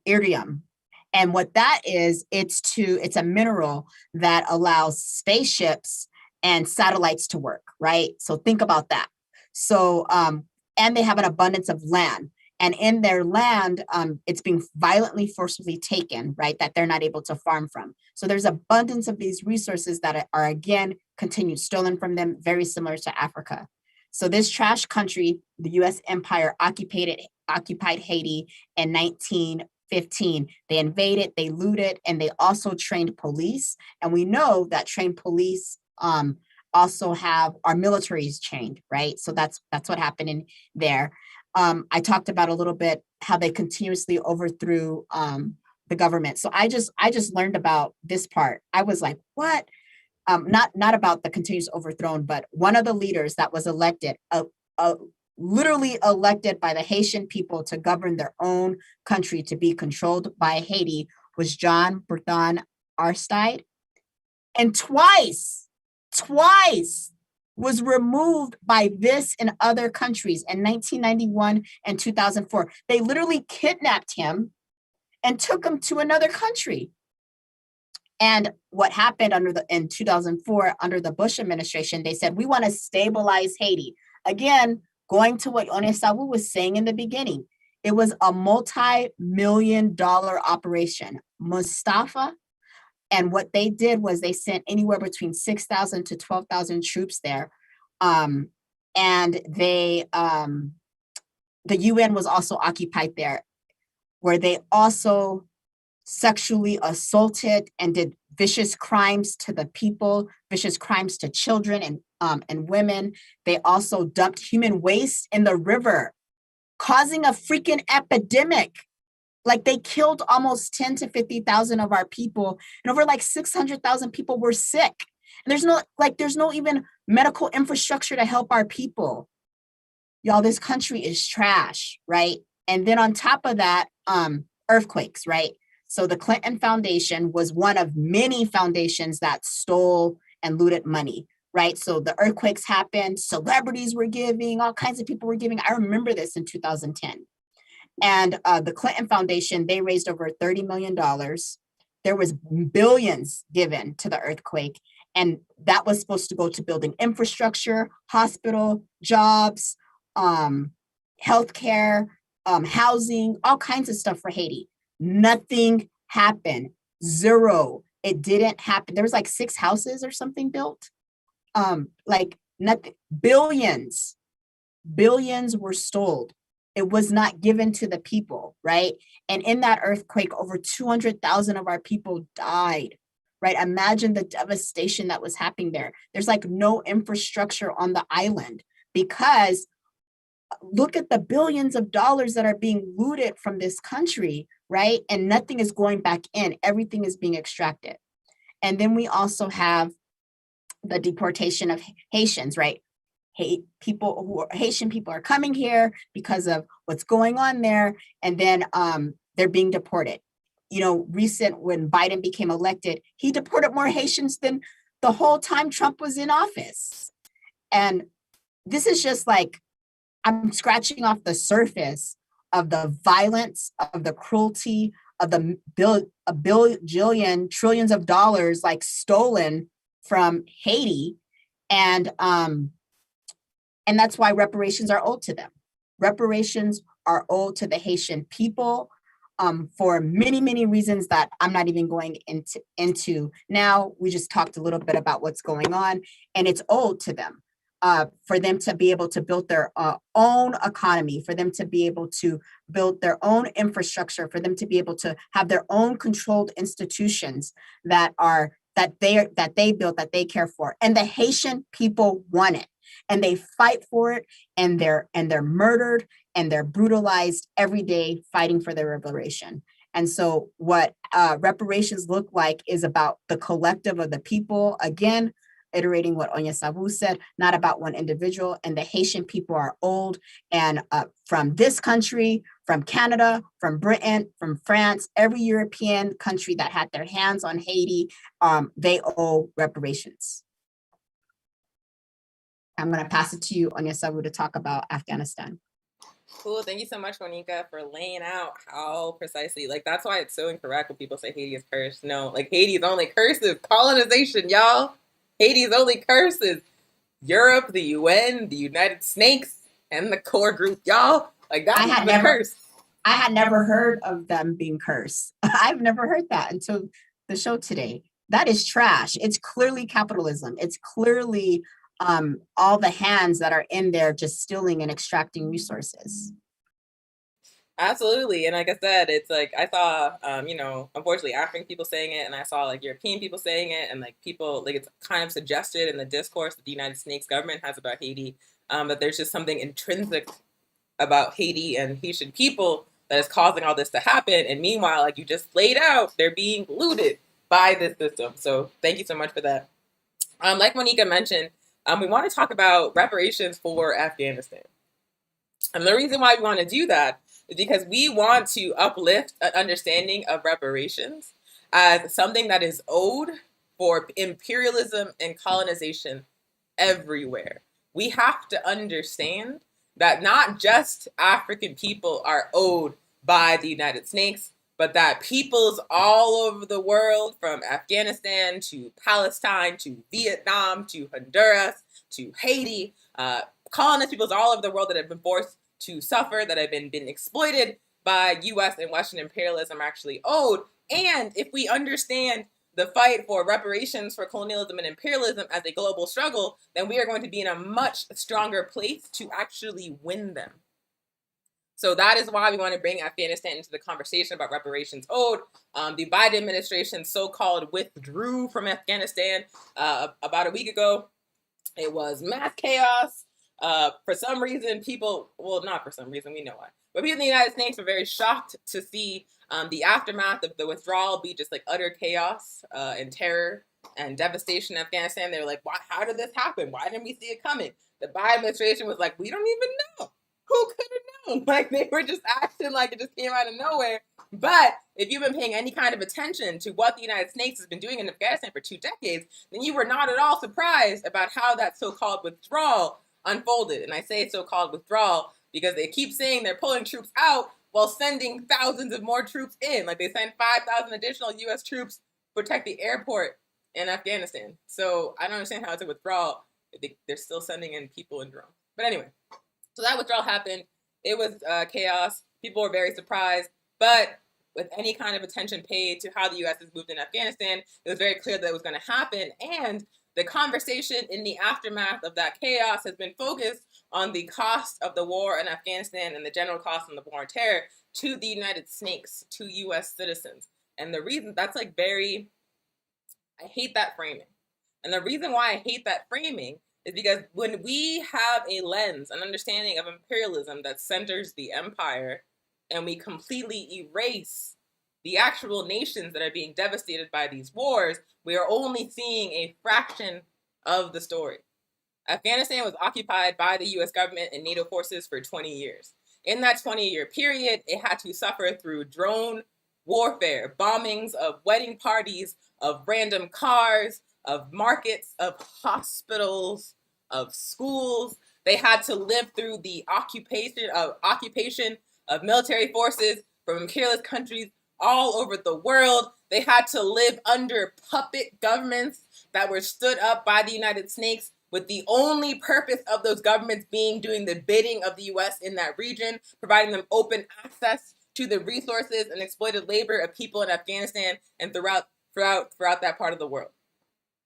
G: iridium. And what that is, it's a mineral that allows spaceships and satellites to work, right? So think about that. So, and they have an abundance of land. And in their land, it's being violently, forcibly taken, right? That they're not able to farm from. So there's abundance of these resources that are again, continued stolen from them, very similar to Africa. So this trash country, the US empire occupied Haiti in 1915. They invaded, they looted, and they also trained police. And we know that trained police also have our militaries trained, right? So that's what happened in there. I talked about a little bit how they continuously overthrew the government. So I just learned about this part. I was like, what? Not about the continuous overthrown, but one of the leaders that was elected, literally elected by the Haitian people to govern their own country, to be controlled by Haiti, was John Bertrand Aristide. And twice was removed by this and other countries in 1991 and 2004. They literally kidnapped him and took him to another country. And what happened in 2004, under the Bush administration, they said, we want to stabilize Haiti. Again, going to what Onyesabu was saying in the beginning, it was a multi-million-dollar operation. Mustafa, and what they did was they sent anywhere between 6,000 to 12,000 troops there. And the UN was also occupied there, where they also sexually assaulted and did vicious crimes to the people, vicious crimes to children and women. They also dumped human waste in the river, causing a freaking epidemic. Like they killed almost 10 to 50,000 of our people, and over like 600,000 people were sick. And there's no even medical infrastructure to help our people. Y'all, this country is trash, right? And then on top of that, earthquakes, right? So the Clinton Foundation was one of many foundations that stole and looted money, right? So the earthquakes happened, celebrities were giving, all kinds of people were giving. I remember this in 2010. And the Clinton Foundation, they raised over $30 million. There was billions given to the earthquake. And that was supposed to go to building infrastructure, hospital, jobs, healthcare, housing, all kinds of stuff for Haiti. Nothing happened. Zero. It didn't happen. There was like 6 houses or something built. Like nothing. Billions were stole. It was not given to the people, right? And in that earthquake, over 200,000 of our people died, right? Imagine the devastation that was happening there. There's like no infrastructure on the island because look at the billions of dollars that are being looted from this country, right? And nothing is going back in. Everything is being extracted. And then we also have the deportation of Haitians, right? Haitian people are coming here because of what's going on there, and then they're being deported. You know, recent when Biden became elected, he deported more Haitians than the whole time Trump was in office. And this is just like, I'm scratching off the surface of the violence, of the cruelty, of the trillions of dollars like stolen from Haiti. And that's why reparations are owed to them. Reparations are owed to the Haitian people for many, many reasons that I'm not even going into now. We just talked a little bit about what's going on, and it's owed to them for them to be able to build their own economy, for them to be able to build their own infrastructure, for them to be able to have their own controlled institutions that they built, that they care for. And the Haitian people want it. And they fight for it, and they're murdered and they're brutalized every day fighting for their reparation. And so what reparations look like is about the collective of the people, again, iterating what Onyesabu said, not about one individual. And the Haitian people are old, and from this country, from Canada, from Britain, from France, every European country that had their hands on Haiti, they owe reparations. I'm going to pass it to you, Onyesabu, to talk about Afghanistan.
F: Cool. Thank you so much, Monica, for laying out how precisely, like, that's why it's so incorrect when people say Haiti is cursed. No, like, Haiti is only curses. Colonization, y'all. Haiti is only curses. Europe, the UN, the United Snakes, and the core group, y'all. Like, that's the curse.
G: I had never heard of them being cursed. I've never heard that until the show today. That is trash. It's clearly capitalism. It's clearly all the hands that are in there just stealing and extracting resources.
F: Absolutely. And like I said, it's like I saw, unfortunately, African people saying it, and I saw like European people saying it, and like people, like it's kind of suggested in the discourse that the United States government has about Haiti, that there's just something intrinsic about Haiti and Haitian people that is causing all this to happen. And meanwhile, like you just laid out, they're being looted by this system. So thank you so much for that. Like Monica mentioned, we want to talk about reparations for Afghanistan. And the reason why we want to do that is because we want to uplift an understanding of reparations as something that is owed for imperialism and colonization everywhere. We have to understand that not just African people are owed by the United States, but that peoples all over the world, from Afghanistan to Palestine to Vietnam to Honduras to Haiti, colonized peoples all over the world that have been forced to suffer, that have been exploited by U.S. and Western imperialism are actually owed. And if we understand the fight for reparations for colonialism and imperialism as a global struggle, then we are going to be in a much stronger place to actually win them. So that is why we want to bring Afghanistan into the conversation about reparations owed. The Biden administration so-called withdrew from Afghanistan about a week ago. It was mass chaos. For some reason, people, well, not for some reason, we know why, but people in the United States were very shocked to see the aftermath of the withdrawal be just like utter chaos and terror and devastation in Afghanistan. They were like, why, how did this happen? Why didn't we see it coming? The Biden administration was like, we don't even know. Who could have known? Like, they were just acting like it just came out of nowhere. But if you've been paying any kind of attention to what the United States has been doing in Afghanistan for 2 decades, then you were not at all surprised about how that so-called withdrawal unfolded. And I say so-called withdrawal because they keep saying they're pulling troops out while sending thousands of more troops in. Like, they sent 5,000 additional U.S. troops to protect the airport in Afghanistan. So I don't understand how it's a withdrawal if they're still sending in people in drones. But anyway, so that withdrawal happened. It was chaos. People were very surprised. But with any kind of attention paid to how the U.S. has moved in Afghanistan, it was very clear that it was going to happen. And the conversation in the aftermath of that chaos has been focused on the cost of the war in Afghanistan and the general cost of the war on terror to the United Snakes, to U.S. citizens. And the reason that's like I hate that framing. And the reason why I hate that framing is because when we have a lens, an understanding of imperialism that centers the empire, and we completely erase the actual nations that are being devastated by these wars, we are only seeing a fraction of the story. Afghanistan was occupied by the US government and NATO forces for 20 years. In that 20-year period, it had to suffer through drone warfare, bombings of wedding parties, of random cars, of markets, of hospitals, of schools. They had to live through the occupation of military forces from imperialist countries all over the world. They had to live under puppet governments that were stood up by the United Snakes, with the only purpose of those governments being doing the bidding of the U.S. in that region, providing them open access to the resources and exploited labor of people in Afghanistan and throughout that part of the world.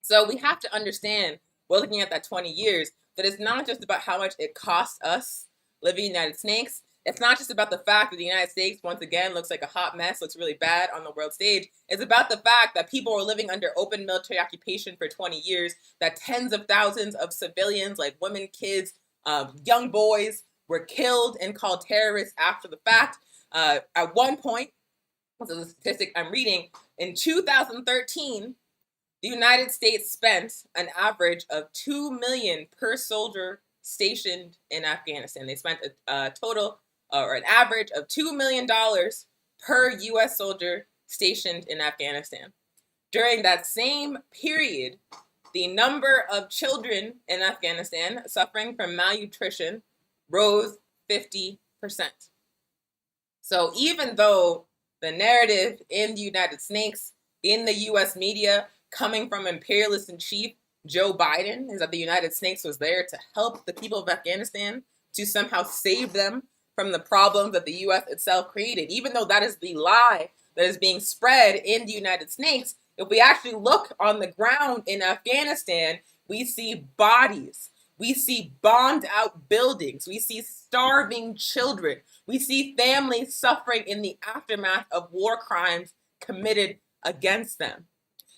F: So we have to understand, while looking at that 20 years, that it's not just about how much it costs us living in the United Snakes. It's not just about the fact that the United States, once again, looks like a hot mess, looks really bad on the world stage. It's about the fact that people were living under open military occupation for 20 years, that tens of thousands of civilians, like women, kids, young boys, were killed and called terrorists after the fact. At one point, this is a statistic I'm reading, in 2013, the United States spent an average of $2 million per soldier stationed in Afghanistan. They spent a total, or an average of $2 million per U.S. soldier stationed in Afghanistan. During that same period, the number of children in Afghanistan suffering from malnutrition rose 50%. So even though the narrative in the United Snakes, in the U.S. media, coming from imperialist in chief Joe Biden, is that the United Snakes was there to help the people of Afghanistan, to somehow save them from the problems that the U.S. itself created. Even though that is the lie that is being spread in the United Snakes, if we actually look on the ground in Afghanistan, we see bodies, we see bombed out buildings, we see starving children, we see families suffering in the aftermath of war crimes committed against them.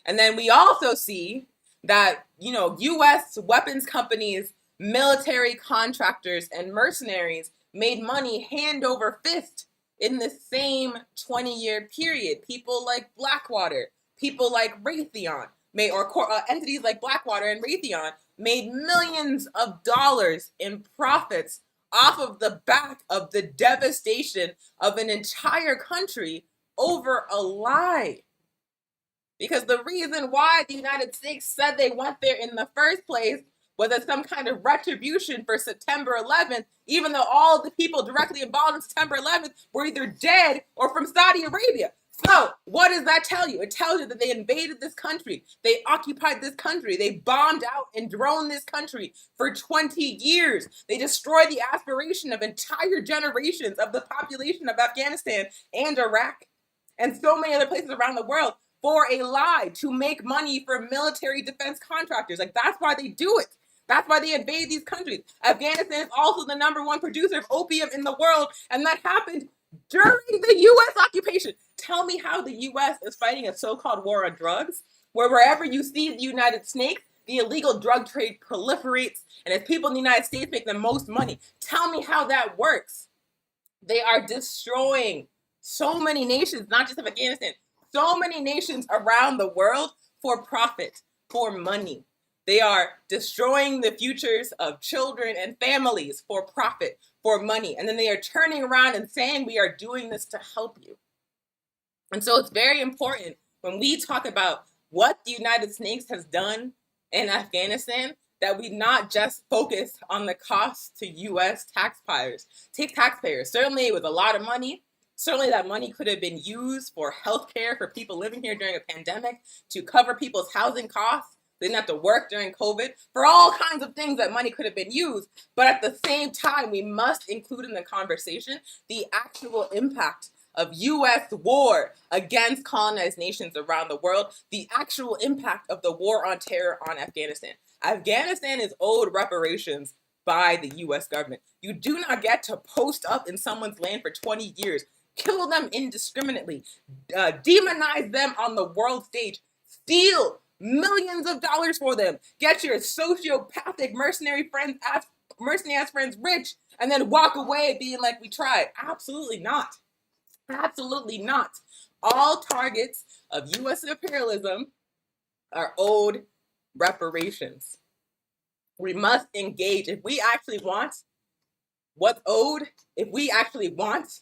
F: And then we also see that, U.S. weapons companies, military contractors, and mercenaries made money hand over fist in the same 20-year period. People like Blackwater, people like Raytheon, entities like Blackwater and Raytheon made millions of dollars in profits off of the back of the devastation of an entire country over a lie. Because the reason why the United States said they went there in the first place was as some kind of retribution for September 11th, even though all the people directly involved in September 11th were either dead or from Saudi Arabia. So what does that tell you? It tells you that they invaded this country. They occupied this country. They bombed out and droned this country for 20 years. They destroyed the aspiration of entire generations of the population of Afghanistan and Iraq and so many other places around the world for a lie, to make money for military defense contractors. Like, that's why they do it. That's why they invade these countries. Afghanistan is also the #1 producer of opium in the world, and that happened during the U.S. occupation. Tell me how the U.S. is fighting a so-called war on drugs, where wherever you see the United Snakes, the illegal drug trade proliferates, and as people in the United States make the most money. Tell me how that works. They are destroying so many nations, not just Afghanistan, so many nations around the world for profit, for money. They are destroying the futures of children and families for profit, for money. And then they are turning around and saying, we are doing this to help you. And so it's very important when we talk about what the United States has done in Afghanistan, that we not just focus on the cost to U.S. taxpayers. Certainly, it was a lot of money. Certainly, that money could have been used for healthcare for people living here during a pandemic, to cover people's housing costs. They didn't have to work during COVID, for all kinds of things that money could have been used. But at the same time, we must include in the conversation the actual impact of U.S. war against colonized nations around the world, the actual impact of the war on terror on Afghanistan. Afghanistan is owed reparations by the U.S. government. You do not get to post up in someone's land for 20 years, kill them indiscriminately, demonize them on the world stage, steal millions of dollars for them, get your sociopathic mercenary ass friends rich, and then walk away being like, we tried. Absolutely not. Absolutely not. All targets of U.S. imperialism are owed reparations. We must engage. If we actually want what's owed, if we actually want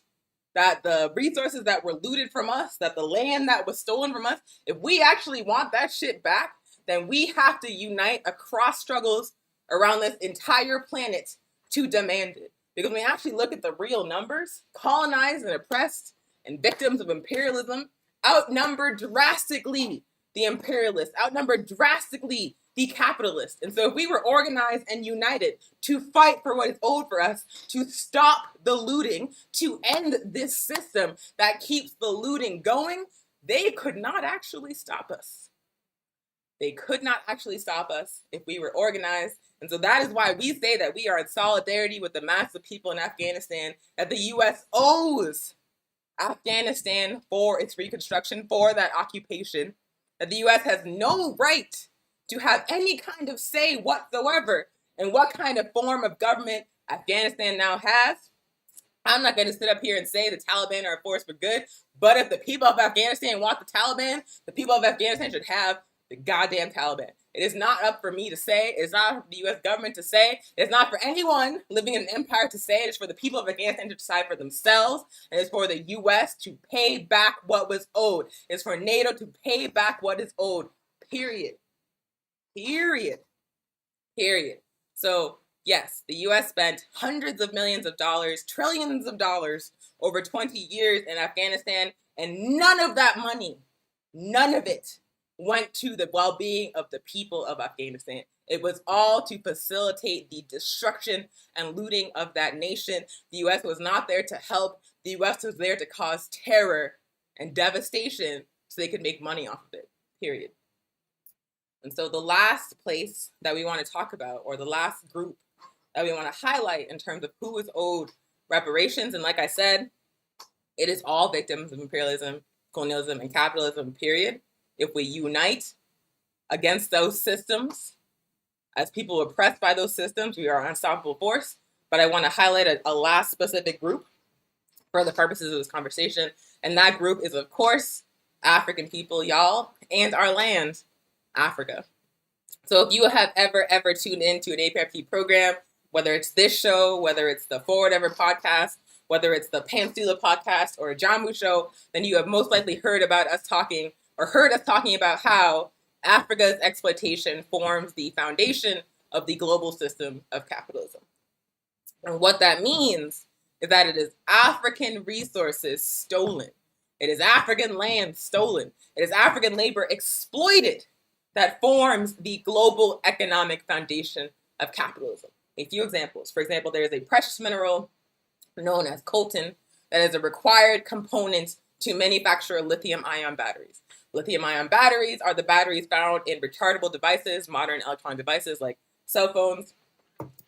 F: that the resources that were looted from us, that the land that was stolen from us, if we actually want that shit back, then we have to unite across struggles around this entire planet to demand it. Because when we actually look at the real numbers, colonized and oppressed and victims of imperialism outnumber drastically the imperialists, outnumber drastically the capitalists. And so if we were organized and united to fight for what is owed for us, to stop the looting, to end this system that keeps the looting going, they could not actually stop us. They could not actually stop us if we were organized. And so that is why we say that we are in solidarity with the mass of people in Afghanistan, that the U.S. owes Afghanistan for its reconstruction, for that occupation, that the U.S. has no right to have any kind of say whatsoever in what kind of form of government Afghanistan now has. I'm not going to sit up here and say the Taliban are a force for good, but if the people of Afghanistan want the Taliban, the people of Afghanistan should have the goddamn Taliban. It is not up for me to say. It's not up for the U.S. government to say. It's not for anyone living in an empire to say. It's for the people of Afghanistan to decide for themselves. And it's for the U.S. to pay back what was owed. It's for NATO to pay back what is owed. Period. Period. Period. So, yes, the U.S. spent hundreds of millions of dollars, trillions of dollars over 20 years in Afghanistan, and none of that money, none of it, went to the well-being of the people of Afghanistan. It was all to facilitate the destruction and looting of that nation. The U.S. was not there to help. The U.S. was there to cause terror and devastation so they could make money off of it, period. And so the last place that we want to talk about, or the last group that we want to highlight in terms of who is owed reparations, and like I said, it is all victims of imperialism, colonialism, and capitalism, period. If we unite against those systems, as people oppressed by those systems, we are an unstoppable force. But I want to highlight a last specific group for the purposes of this conversation. And that group is, of course, African people, y'all, and our land, Africa. So if you have ever tuned into an APIP program, whether it's this show, whether it's the Forward Ever podcast, whether it's the Pamphlet podcast or a Jammu show, then you have most likely heard us talking about how Africa's exploitation forms the foundation of the global system of capitalism. And what that means is that it is African resources stolen. It is African land stolen. It is African labor exploited that forms the global economic foundation of capitalism. A few examples. For example, there is a precious mineral known as coltan that is a required component to manufacture lithium-ion batteries. Lithium-ion batteries are the batteries found in rechargeable devices, modern electronic devices like cell phones,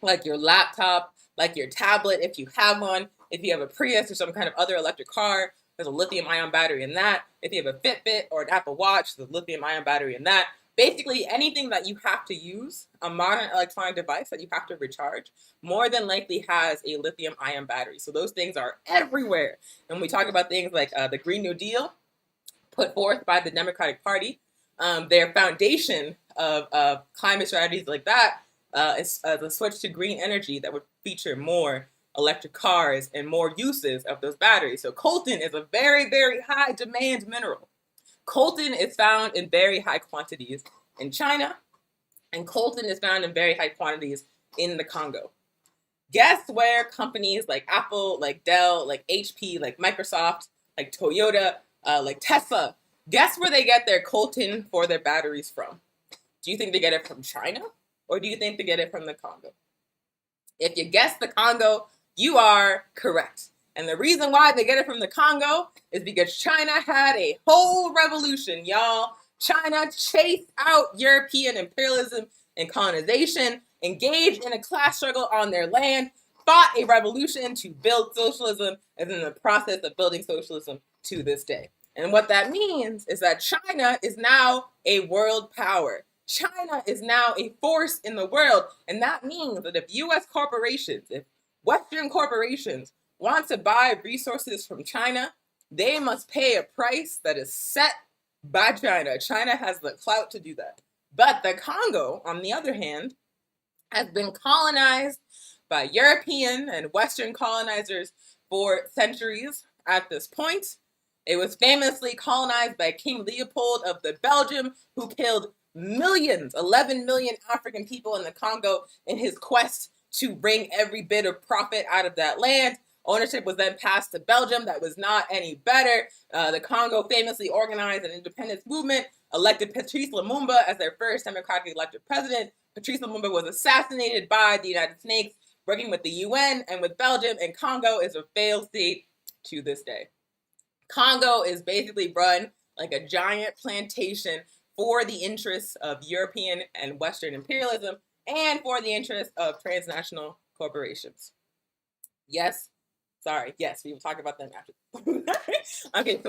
F: like your laptop, like your tablet if you have one. If you have a Prius or some kind of other electric car, there's a lithium-ion battery in that. If you have a Fitbit or an Apple Watch, there's a lithium-ion battery in that. Basically, anything that you have to use, a modern electronic device that you have to recharge, more than likely has a lithium-ion battery. So those things are everywhere. And when we talk about things like the Green New Deal, put forth by the Democratic Party, their foundation of climate strategies like that is the switch to green energy that would feature more electric cars, and more uses of those batteries. So coltan is a very, very high demand mineral. Coltan is found in very high quantities in China, and coltan is found in very high quantities in the Congo. Guess where companies like Apple, like Dell, like HP, like Microsoft, like Toyota, like Tesla, guess where they get their coltan for their batteries from? Do you think they get it from China, or do you think they get it from the Congo? If you guess the Congo, you are correct. And the reason why they get it from the Congo is because China had a whole revolution, y'all. China chased out European imperialism and colonization, engaged in a class struggle on their land, fought a revolution to build socialism, and in the process of building socialism to this day. And what that means is that China is now a world power. China is now a force in the world. And that means that if US corporations, if Western corporations want to buy resources from China, they must pay a price that is set by China. China has the clout to do that. But the Congo, on the other hand, has been colonized by European and Western colonizers for centuries at this point. It was famously colonized by King Leopold of the Belgium, who killed millions, 11 million African people in the Congo in his quest to bring every bit of profit out of that land. Ownership was then passed to Belgium. That was not any better. The Congo famously organized an independence movement, elected Patrice Lumumba as their first democratically elected president. Patrice Lumumba was assassinated by the United States, working with the UN and with Belgium, and Congo is a failed state to this day. Congo is basically run like a giant plantation for the interests of European and Western imperialism and for the interests of transnational corporations. Yes, we will talk about them after. Okay,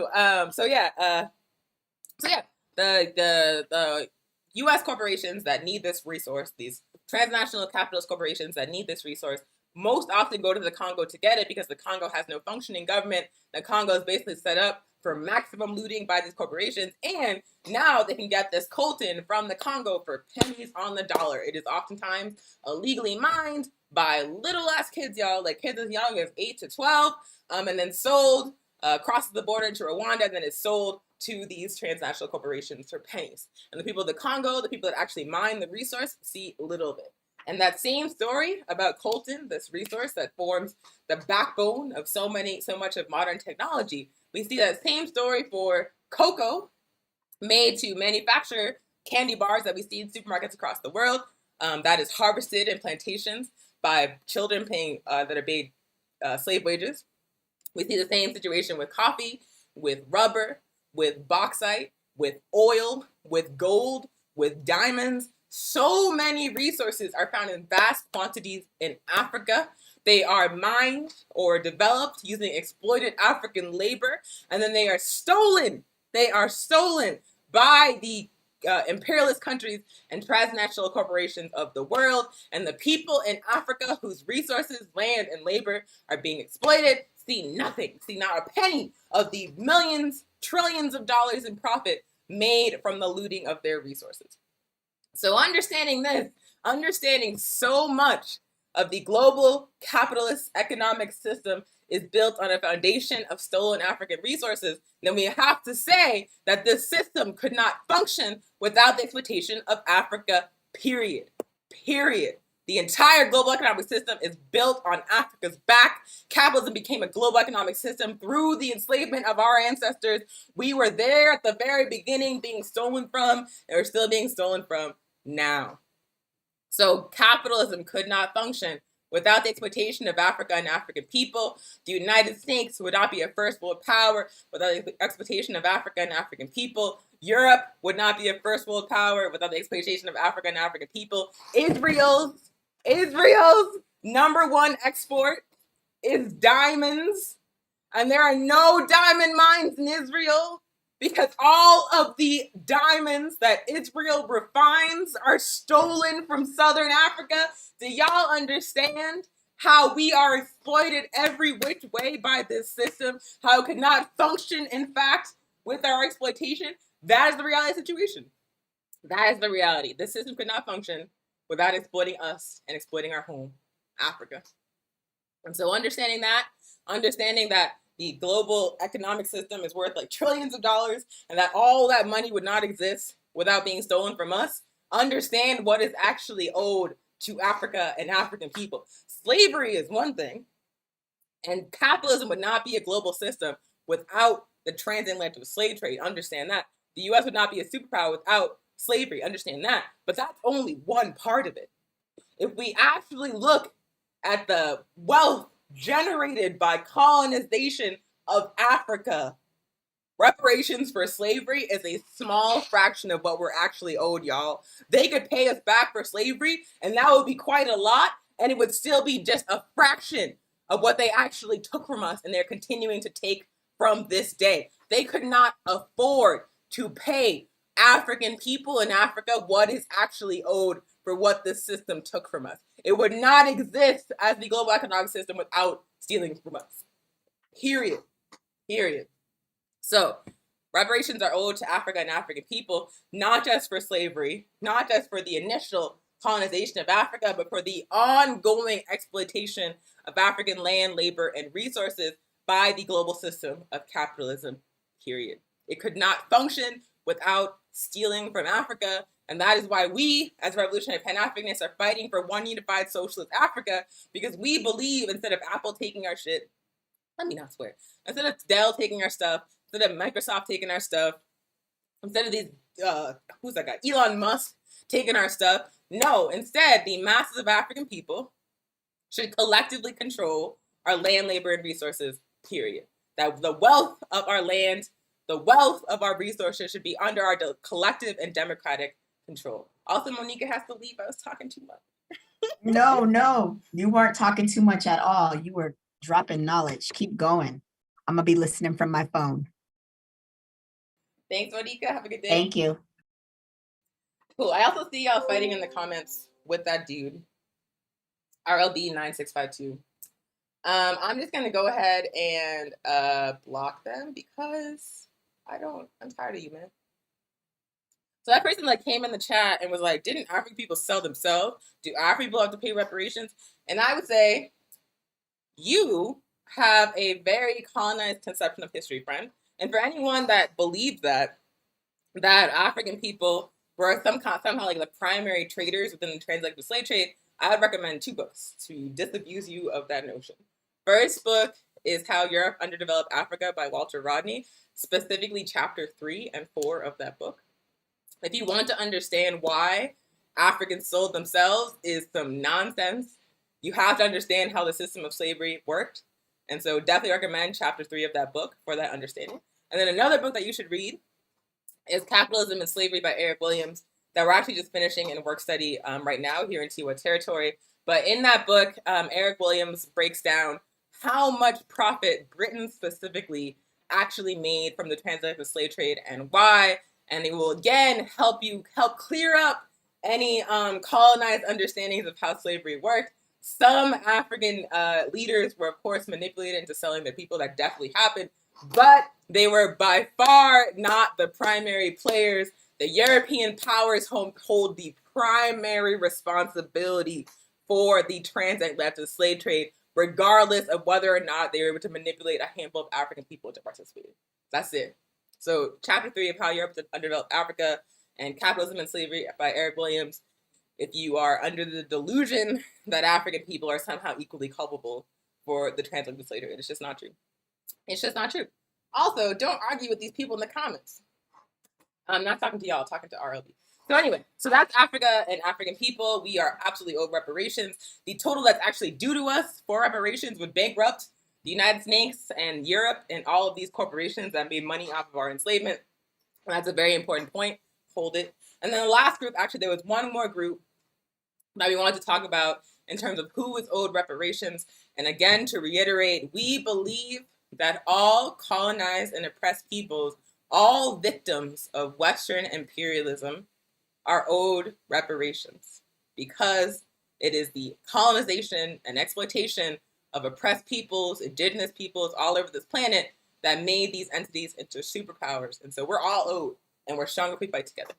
F: the U.S. corporations that need this resource, these transnational capitalist corporations that need this resource, most often go to the Congo to get it because the Congo has no functioning government. The Congo is basically set up for maximum looting by these corporations, and now they can get this coltan from the Congo for pennies on the dollar. It is oftentimes illegally mined by little ass kids, y'all, like kids as young as 8 to 12, and then sold, crosses the border into Rwanda, and then it's sold to these transnational corporations for pennies. And the people of the Congo, the people that actually mine the resource, see little of it. And that same story about coltan, this resource that forms the backbone of so much of modern technology, we see that same story for cocoa made to manufacture candy bars that we see in supermarkets across the world, that is harvested in plantations by children that are paid slave wages. We see the same situation with coffee, with rubber, with bauxite, with oil, with gold, with diamonds. So many resources are found in vast quantities in Africa. They are mined or developed using exploited African labor, and then they are stolen. They are stolen by the imperialist countries and transnational corporations of the world. And the people in Africa whose resources, land, and labor are being exploited see nothing, see not a penny of the millions, trillions of dollars in profit made from the looting of their resources. So understanding this, understanding so much of the global capitalist economic system is built on a foundation of stolen African resources, then we have to say that this system could not function without the exploitation of Africa, period. Period. The entire global economic system is built on Africa's back. Capitalism became a global economic system through the enslavement of our ancestors. We were there at the very beginning being stolen from, and we're still being stolen from now. So capitalism could not function without the exploitation of Africa and African people. The United States would not be a first world power without the exploitation of Africa and African people. Europe would not be a first world power without the exploitation of Africa and African people. Israel's number one export is diamonds. And there are no diamond mines in Israel because all of the diamonds that Israel refines are stolen from Southern Africa. Do y'all understand how we are exploited every which way by this system? How it could not function, in fact, with our exploitation? That is the reality of the situation. That is the reality. This system could not function without exploiting us and exploiting our home, Africa. And so understanding that the global economic system is worth like trillions of dollars and that all that money would not exist without being stolen from us, understand what is actually owed to Africa and African people. Slavery is one thing, and capitalism would not be a global system without the transatlantic slave trade. Understand that. The US would not be a superpower without slavery. Understand that. But that's only one part of it. If we actually look at the wealth generated by colonization of Africa, reparations for slavery is a small fraction of what we're actually owed, y'all. They could pay us back for slavery, and that would be quite a lot, and it would still be just a fraction of what they actually took from us, and they're continuing to take from this day. They could not afford to pay African people in Africa what is actually owed for what this system took from us. It would not exist as the global economic system without stealing from us. Period. So, reparations are owed to Africa and African people, not just for slavery, not just for the initial colonization of Africa, but for the ongoing exploitation of African land, labor, and resources by the global system of capitalism, period. It could not function without stealing from Africa, and that is why we, as revolutionary Pan-Africanists, are fighting for one unified socialist Africa, because we believe instead of Apple taking our shit, let me not swear, instead of Dell taking our stuff, instead of Microsoft taking our stuff, instead of these, who's that guy, Elon Musk taking our stuff, no, instead, the masses of African people should collectively control our land, labor, and resources, period. That the wealth of our land, the wealth of our resources should be under our collective and democratic control. Also, Monica has to leave. I was talking too much.
G: No, you weren't talking too much at all. You were dropping knowledge. Keep going. I'm going to be listening from my phone.
F: Thanks, Monica. Have a good day.
G: Thank you.
F: Cool. I also see y'all fighting in the comments with that dude, RLB9652. I'm just going to go ahead and block them because I'm tired of you, man. So that person like came in the chat and was like, didn't African people sell themselves? Do African people have to pay reparations? And I would say, you have a very colonized conception of history, friend. And for anyone that believes that African people were somehow like the primary traders within the transatlantic slave trade, I would recommend 2 books to disabuse you of that notion. First book is How Europe Underdeveloped Africa by Walter Rodney, specifically chapter 3 and 4 of that book. If you want to understand why Africans sold themselves is some nonsense, you have to understand how the system of slavery worked. And so definitely recommend chapter 3 of that book for that understanding. And then another book that you should read is Capitalism and Slavery by Eric Williams, that we're actually just finishing in work study right now here in Tiwa territory. But in that book, Eric Williams breaks down how much profit Britain specifically actually made from the transatlantic slave trade and why. And it will again help clear up any colonized understandings of how slavery worked. Some African leaders were, of course, manipulated into selling their people. That definitely happened. But they were by far not the primary players. The European powers hold the primary responsibility for the transatlantic slave trade, regardless of whether or not they were able to manipulate a handful of African people to participate. That's it. So chapter 3 of How Europe Underdeveloped Africa and Capitalism and Slavery by Eric Williams. If you are under the delusion that African people are somehow equally culpable for the transatlantic slave trade, it's just not true. It's just not true. Also, don't argue with these people in the comments. I'm not talking to y'all, I'm talking to RLB. So anyway, so that's Africa and African people. We are absolutely owed reparations. The total that's actually due to us for reparations would bankrupt the United States and Europe and all of these corporations that made money off of our enslavement. And that's a very important point. Hold it. And then the last group, actually, there was one more group that we wanted to talk about in terms of who is owed reparations. And again, to reiterate, we believe that all colonized and oppressed peoples, all victims of Western imperialism, are owed reparations because it is the colonization and exploitation of oppressed peoples, indigenous peoples all over this planet that made these entities into superpowers. And so we're all owed, and we're stronger if we fight together.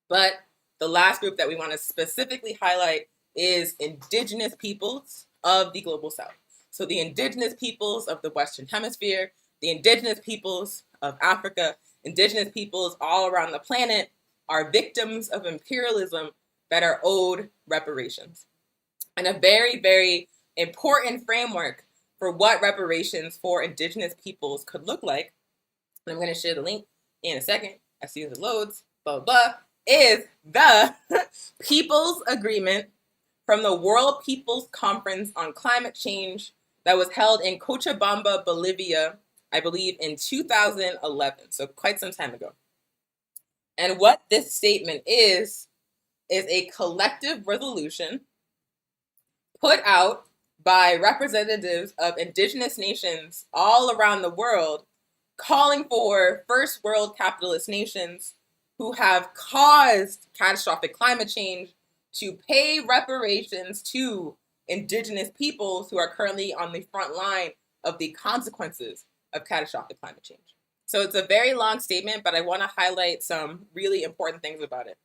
F: But the last group that we want to specifically highlight is indigenous peoples of the global South. So the indigenous peoples of the Western Hemisphere, the indigenous peoples of Africa, indigenous peoples all around the planet are victims of imperialism that are owed reparations. And a very, very important framework for what reparations for indigenous peoples could look like, and I'm going to share the link in a second as soon as it loads, blah, blah, is the People's Agreement from the World People's Conference on Climate Change that was held in Cochabamba, Bolivia, I believe in 2011, so quite some time ago. And what this statement is a collective resolution put out by representatives of indigenous nations all around the world, calling for first world capitalist nations who have caused catastrophic climate change to pay reparations to indigenous peoples who are currently on the front line of the consequences of catastrophic climate change. So it's a very long statement, but I want to highlight some really important things about it.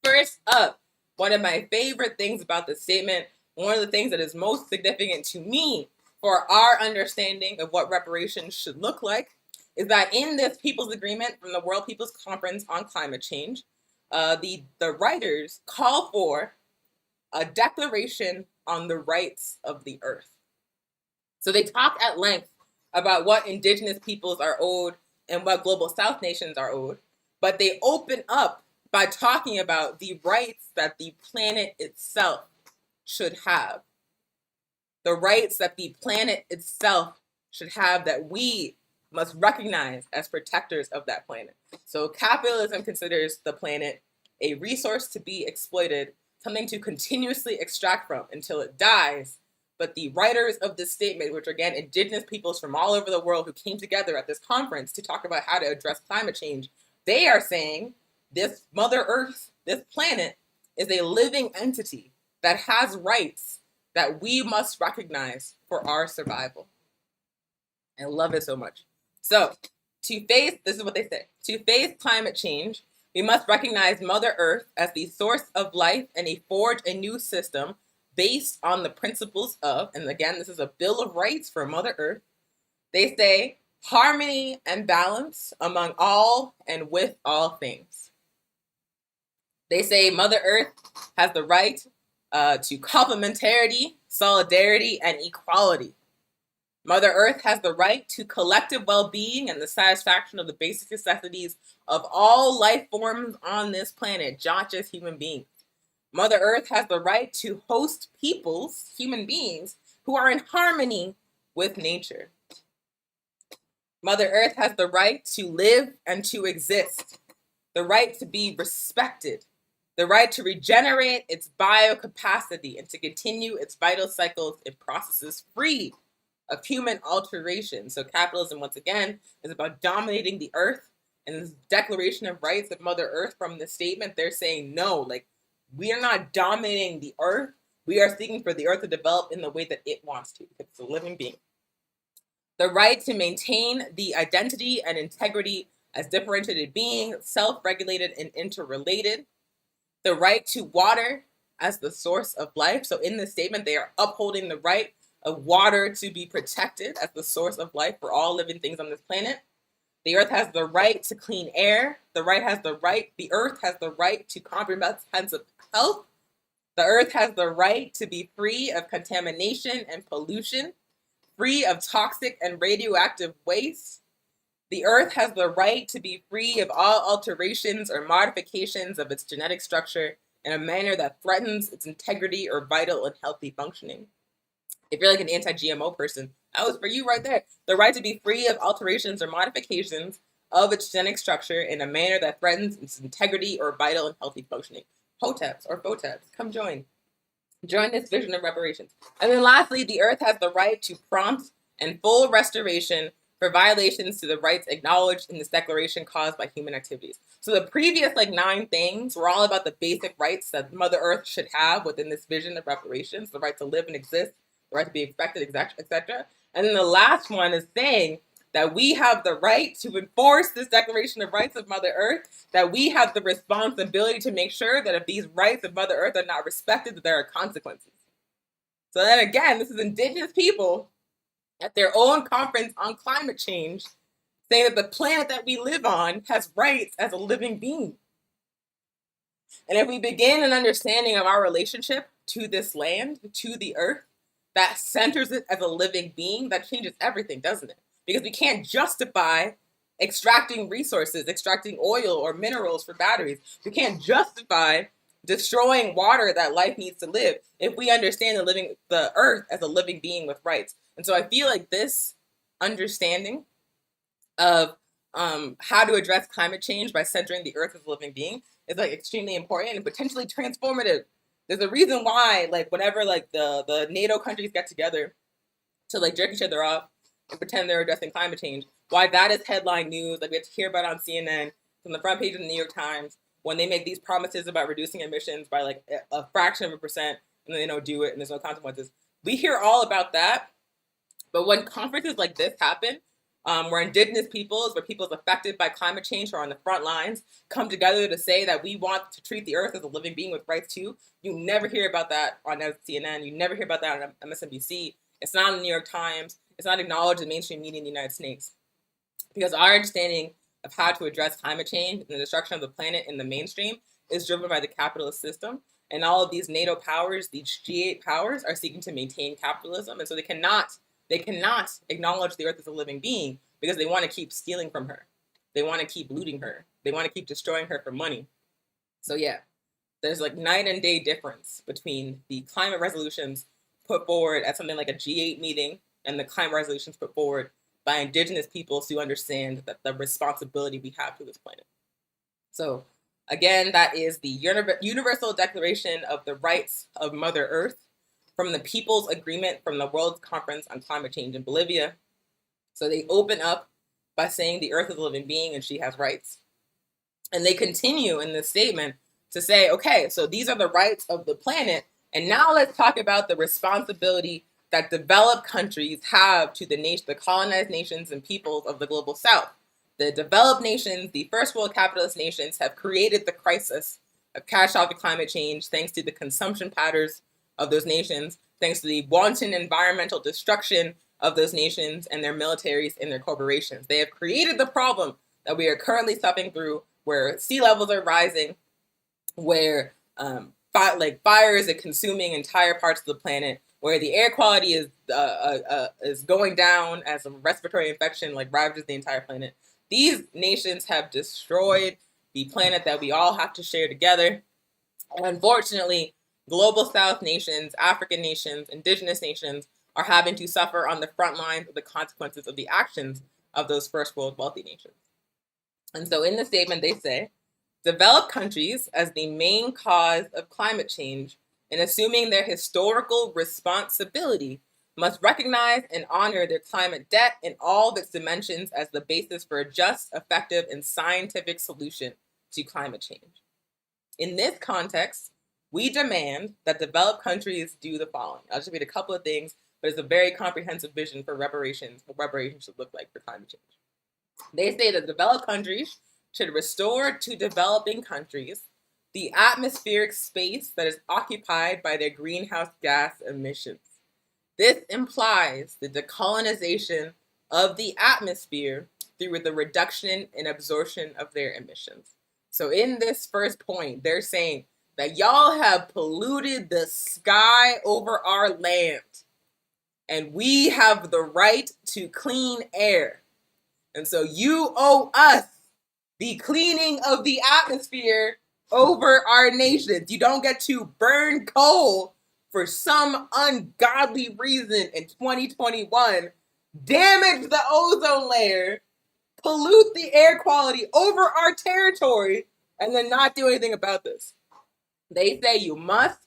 F: First up, one of my favorite things about this statement, one of the things that is most significant to me for our understanding of what reparations should look like, is that in this People's Agreement from the World People's Conference on Climate Change, the writers call for a declaration on the rights of the earth. So they talk at length about what indigenous peoples are owed and what global South nations are owed, but they open up by talking about the rights that the planet itself should have. The rights that the planet itself should have that we must recognize as protectors of that planet. So capitalism considers the planet a resource to be exploited, something to continuously extract from until it dies. But the writers of this statement, which are again indigenous peoples from all over the world who came together at this conference to talk about how to address climate change, they are saying this Mother Earth, this planet, is a living entity that has rights that we must recognize for our survival. I love it so much. So, this is what they say, to face climate change, we must recognize Mother Earth as the source of life and forge a new system based on the principles of, and again, this is a Bill of Rights for Mother Earth. They say harmony and balance among all and with all things. They say Mother Earth has the right to complementarity, solidarity, and equality. Mother Earth has the right to collective well-being and the satisfaction of the basic necessities of all life forms on this planet, not just human beings. Mother Earth has the right to host peoples, human beings, who are in harmony with nature. Mother Earth has the right to live and to exist, the right to be respected, the right to regenerate its biocapacity and to continue its vital cycles and processes free of human alteration. So capitalism, once again, is about dominating the earth. And this Declaration of Rights of Mother Earth, from this statement, they're saying no, we are not dominating the earth. We are seeking for the earth to develop in the way that it wants to, because it's a living being. The right to maintain the identity and integrity as differentiated beings, self-regulated and interrelated. The right to water as the source of life. So in this statement, they are upholding the right of water to be protected as the source of life for all living things on this planet. The earth has the right to clean air. The earth has the right to comprehensive health. The earth has the right to be free of contamination and pollution, free of toxic and radioactive waste. The earth has the right to be free of all alterations or modifications of its genetic structure in a manner that threatens its integrity or vital and healthy functioning. If you're like an anti-GMO person, that was for you right there. The right to be free of alterations or modifications of its genetic structure in a manner that threatens its integrity or vital and healthy functioning. HOTEPs or FOTEPs, come join. Join this vision of reparations. And then lastly, the earth has the right to prompt and full restoration for violations to the rights acknowledged in this declaration caused by human activities. So the previous 9 things were all about the basic rights that Mother Earth should have within this vision of reparations, the right to live and exist, the right to be expected, etc. And then the last one is saying that we have the right to enforce this Declaration of Rights of Mother Earth, that we have the responsibility to make sure that if these rights of Mother Earth are not respected, that there are consequences. So then again, this is indigenous people at their own conference on climate change saying that the planet that we live on has rights as a living being. And if we begin an understanding of our relationship to this land, to the earth, that centers it as a living being, that changes everything, doesn't it? Because we can't justify extracting resources, extracting oil or minerals for batteries. We can't justify destroying water that life needs to live if we understand the earth as a living being with rights. And so I feel like this understanding of how to address climate change by centering the earth as a living being is like extremely important and potentially transformative. There's a reason why, like, whenever like the NATO countries get together to like jerk each other off and pretend they're addressing climate change, why that is headline news. Like, we have to hear about it on CNN, from the front page of the New York Times, when they make these promises about reducing emissions by like a fraction of a percent, and then they don't do it, and there's no consequences. We hear all about that, but when conferences like this happen, where indigenous peoples, where peoples affected by climate change are on the front lines, come together to say that we want to treat the earth as a living being with rights too, you never hear about that on CNN. You never hear about that on MSNBC. It's not in the New York Times. It's not acknowledged in mainstream media in the United States. Because our understanding of how to address climate change and the destruction of the planet in the mainstream is driven by the capitalist system. And all of these NATO powers, these G8 powers, are seeking to maintain capitalism. And so they cannot acknowledge the earth as a living being because they want to keep stealing from her. They want to keep looting her. They want to keep destroying her for money. So yeah, there's like night and day difference between the climate resolutions put forward at something like a G8 meeting and the climate resolutions put forward by indigenous peoples who understand that the responsibility we have to this planet. So again, that is the Universal Declaration of the Rights of Mother Earth from the People's Agreement from the World Conference on Climate Change in Bolivia. So they open up by saying the earth is a living being and she has rights. And they continue in this statement to say, okay, so these are the rights of the planet. And now let's talk about the responsibility that developed countries have to the colonized nations and peoples of the global south. The developed nations, the first world capitalist nations, have created the crisis of catastrophic climate change thanks to the consumption patterns of those nations, thanks to the wanton environmental destruction of those nations and their militaries and their corporations. They have created the problem that we are currently suffering through, where sea levels are rising, where fires are consuming entire parts of the planet, where the air quality is going down as a respiratory infection like ravages the entire planet. These nations have destroyed the planet that we all have to share together. And unfortunately, global South nations, African nations, indigenous nations are having to suffer on the front lines of the consequences of the actions of those first world wealthy nations. And so in the statement, they say, developed countries as the main cause of climate change, in assuming their historical responsibility, must recognize and honor their climate debt in all of its dimensions as the basis for a just, effective, and scientific solution to climate change. In this context, we demand that developed countries do the following. I'll just read a couple of things, but it's a very comprehensive vision for reparations, what reparations should look like for climate change. They say that developed countries should restore to developing countries the atmospheric space that is occupied by their greenhouse gas emissions. This implies the decolonization of the atmosphere through the reduction and absorption of their emissions. So in this first point, they're saying that y'all have polluted the sky over our land, and we have the right to clean air. And so you owe us the cleaning of the atmosphere over our nations. You don't get to burn coal for some ungodly reason in 2021, damage the ozone layer, pollute the air quality over our territory, and then not do anything about this. They say you must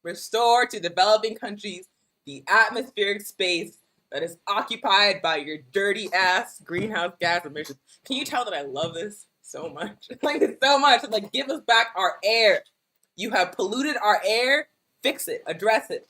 F: restore to developing countries the atmospheric space that is occupied by your dirty ass greenhouse gas emissions. Can you tell that I love this so much? Like, it's so much. It's like, give us back our air. You have polluted our air. Fix it. Address it.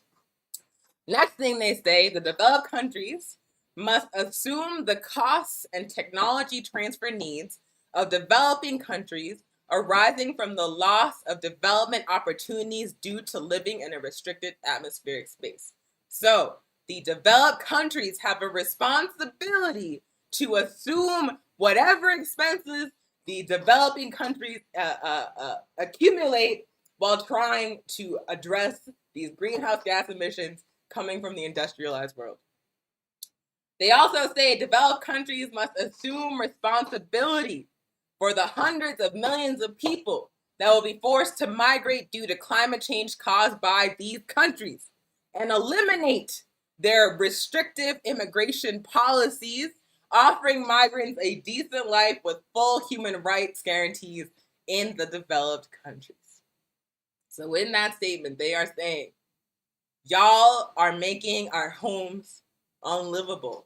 F: Next thing they say, the developed countries must assume the costs and technology transfer needs of developing countries arising from the loss of development opportunities due to living in a restricted atmospheric space. So the developed countries have a responsibility to assume whatever expenses the developing countries accumulate while trying to address these greenhouse gas emissions coming from the industrialized world. They also say developed countries must assume responsibility for the hundreds of millions of people that will be forced to migrate due to climate change caused by these countries, and eliminate their restrictive immigration policies, offering migrants a decent life with full human rights guarantees in the developed countries. So in that statement, they are saying, y'all are making our homes unlivable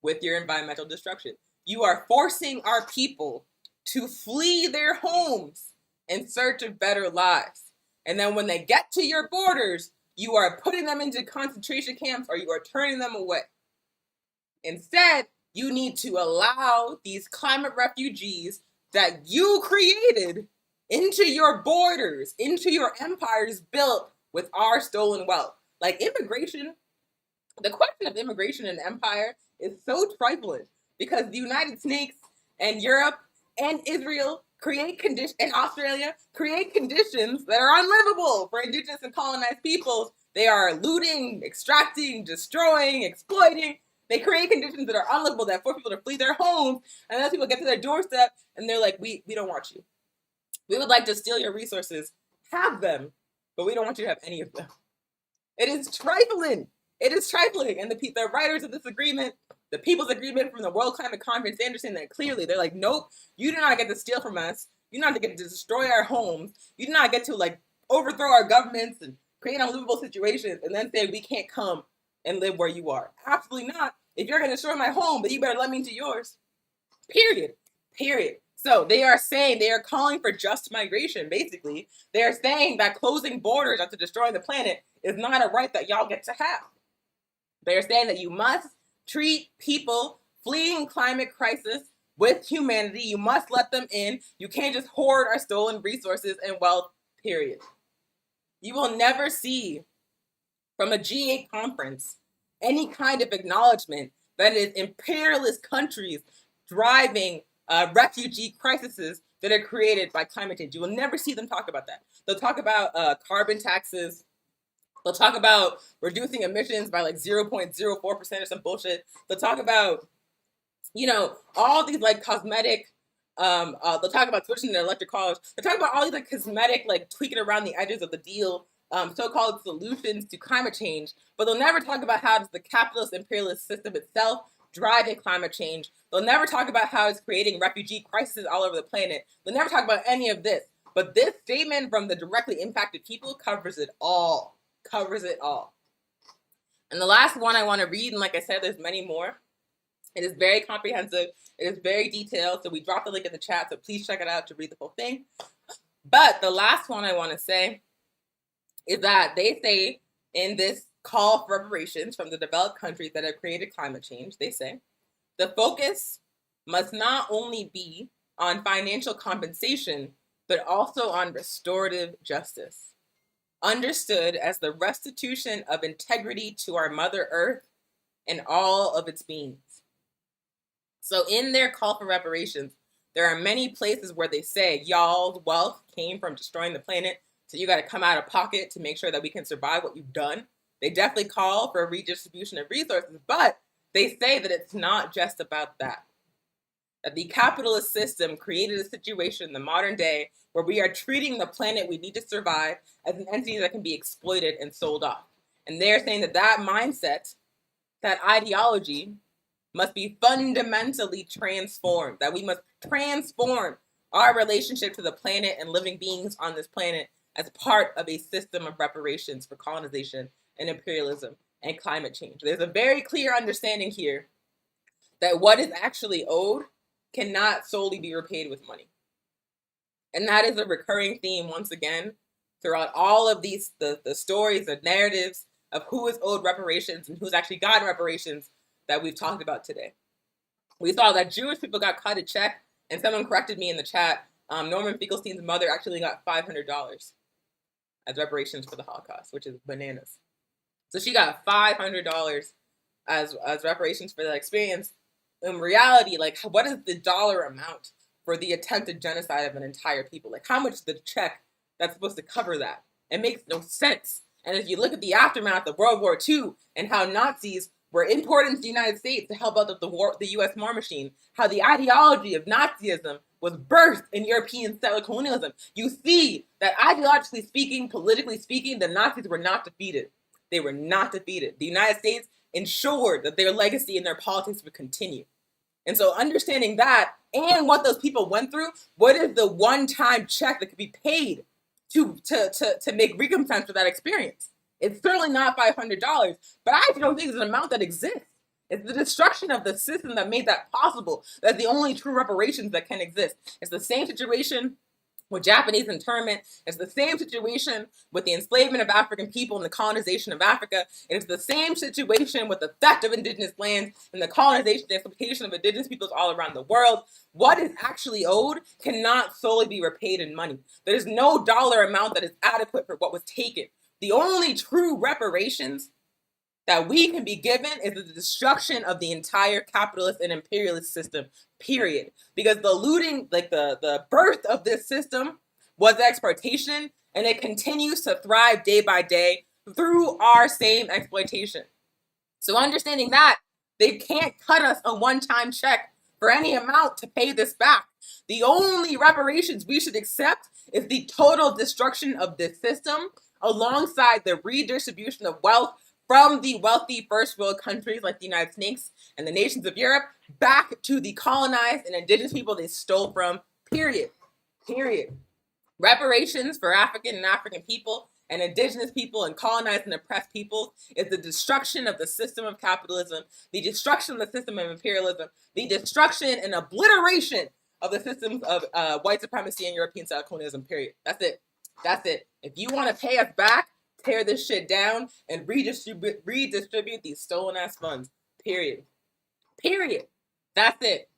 F: with your environmental destruction. You are forcing our people to flee their homes in search of better lives. And then when they get to your borders, you are putting them into concentration camps or you are turning them away. Instead, you need to allow these climate refugees that you created into your borders, into your empires built with our stolen wealth. Like immigration, the question of immigration and empire is so trifling because the United States and Europe and Israel create conditions, and Australia create conditions that are unlivable for indigenous and colonized peoples. They are looting, extracting, destroying, exploiting. They create conditions that are unlivable that force people to flee their homes, and then people get to their doorstep and they're like, we don't want you. We would like to steal your resources, have them, but we don't want you to have any of them. It is trifling. It is trifling. And the writers of this agreement, the People's Agreement from the World Climate Conference, they understand that clearly. They're like, nope, you do not get to steal from us. You do not get to destroy our homes. You do not get to like overthrow our governments and create unlivable situations and then say we can't come and live where you are. Absolutely not. If you're going to destroy my home, then you better let me into yours. Period. So they are saying, they are calling for just migration, basically. They are saying that closing borders after destroying the planet is not a right that y'all get to have. They are saying that you must treat people fleeing climate crisis with humanity. You must let them in. You can't just hoard our stolen resources and wealth, period. You will never see from a G8 conference any kind of acknowledgement that it is imperialist countries driving refugee crises that are created by climate change. You will never see them talk about that. They'll talk about carbon taxes. They'll talk about reducing emissions by like 0.04% or some bullshit. They'll talk about, all these like cosmetic, they'll talk about switching to electric cars. They'll talk about all these like cosmetic, like tweaking around the edges of the deal, so-called solutions to climate change. But they'll never talk about how does the capitalist imperialist system itself driving climate change. They'll never talk about how it's creating refugee crises all over the planet. They'll never talk about any of this. But this statement from the directly impacted people covers it all. And the last one I want to read, and like I said, there's many more. It is very comprehensive. It is very detailed. So we dropped the link in the chat, so please check it out to read the whole thing. But the last one I want to say is that they say in this call for reparations from the developed countries that have created climate change, they say, the focus must not only be on financial compensation, but also on restorative justice, understood as the restitution of integrity to our Mother Earth and all of its beings. So in their call for reparations, there are many places where they say, y'all's wealth came from destroying the planet, so you got to come out of pocket to make sure that we can survive what you've done. They definitely call for a redistribution of resources, but they say that it's not just about that. That the capitalist system created a situation in the modern day where we are treating the planet we need to survive as an entity that can be exploited and sold off. And they're saying that that mindset, that ideology, must be fundamentally transformed, that we must transform our relationship to the planet and living beings on this planet as part of a system of reparations for colonization and imperialism and climate change. There's a very clear understanding here that what is actually owed cannot solely be repaid with money. And that is a recurring theme, once again, throughout all of these, the stories, the narratives of who is owed reparations and who's actually gotten reparations that we've talked about today. We saw that Jewish people got cut a check, and someone corrected me in the chat. Norman Finkelstein's mother actually got $500 as reparations for the Holocaust, which is bananas. So she got $500 as reparations for that experience. In reality, like, what is the dollar amount for the attempted genocide of an entire people? Like, how much is the check that's supposed to cover that? It makes no sense. And if you look at the aftermath of World War II and how Nazis were imported into the United States to help out the U.S. war machine, how the ideology of Nazism was birthed in European settler colonialism, you see that ideologically speaking, politically speaking, the Nazis were not defeated. They were not defeated. The United States ensured that their legacy and their politics would continue. And so understanding that and what those people went through, what is the one-time check that could be paid to make recompense for that experience? It's certainly not $500, but I actually don't think it's an amount that exists. It's the destruction of the system that made that possible. That's the only true reparations that can exist. It's the same situation with Japanese internment. It's the same situation with the enslavement of African people and the colonization of Africa. It's the same situation with the theft of indigenous lands and the colonization and exploitation of indigenous peoples all around the world. What is actually owed cannot solely be repaid in money. There is no dollar amount that is adequate for what was taken. The only true reparations that we can be given is the destruction of the entire capitalist and imperialist system, period. Because the looting, like the birth of this system was exploitation, and it continues to thrive day by day through our same exploitation. So understanding that, they can't cut us a one-time check for any amount to pay this back. The only reparations we should accept is the total destruction of this system alongside the redistribution of wealth from the wealthy first world countries like the United States and the nations of Europe back to the colonized and indigenous people they stole from, period. Period. Reparations for African and African people and indigenous people and colonized and oppressed peoples is the destruction of the system of capitalism, the destruction of the system of imperialism, the destruction and obliteration of the systems of white supremacy and European style colonialism, period. That's it. That's it. If you want to pay us back, tear this shit down and redistribute these stolen ass funds. Period. Period. That's it.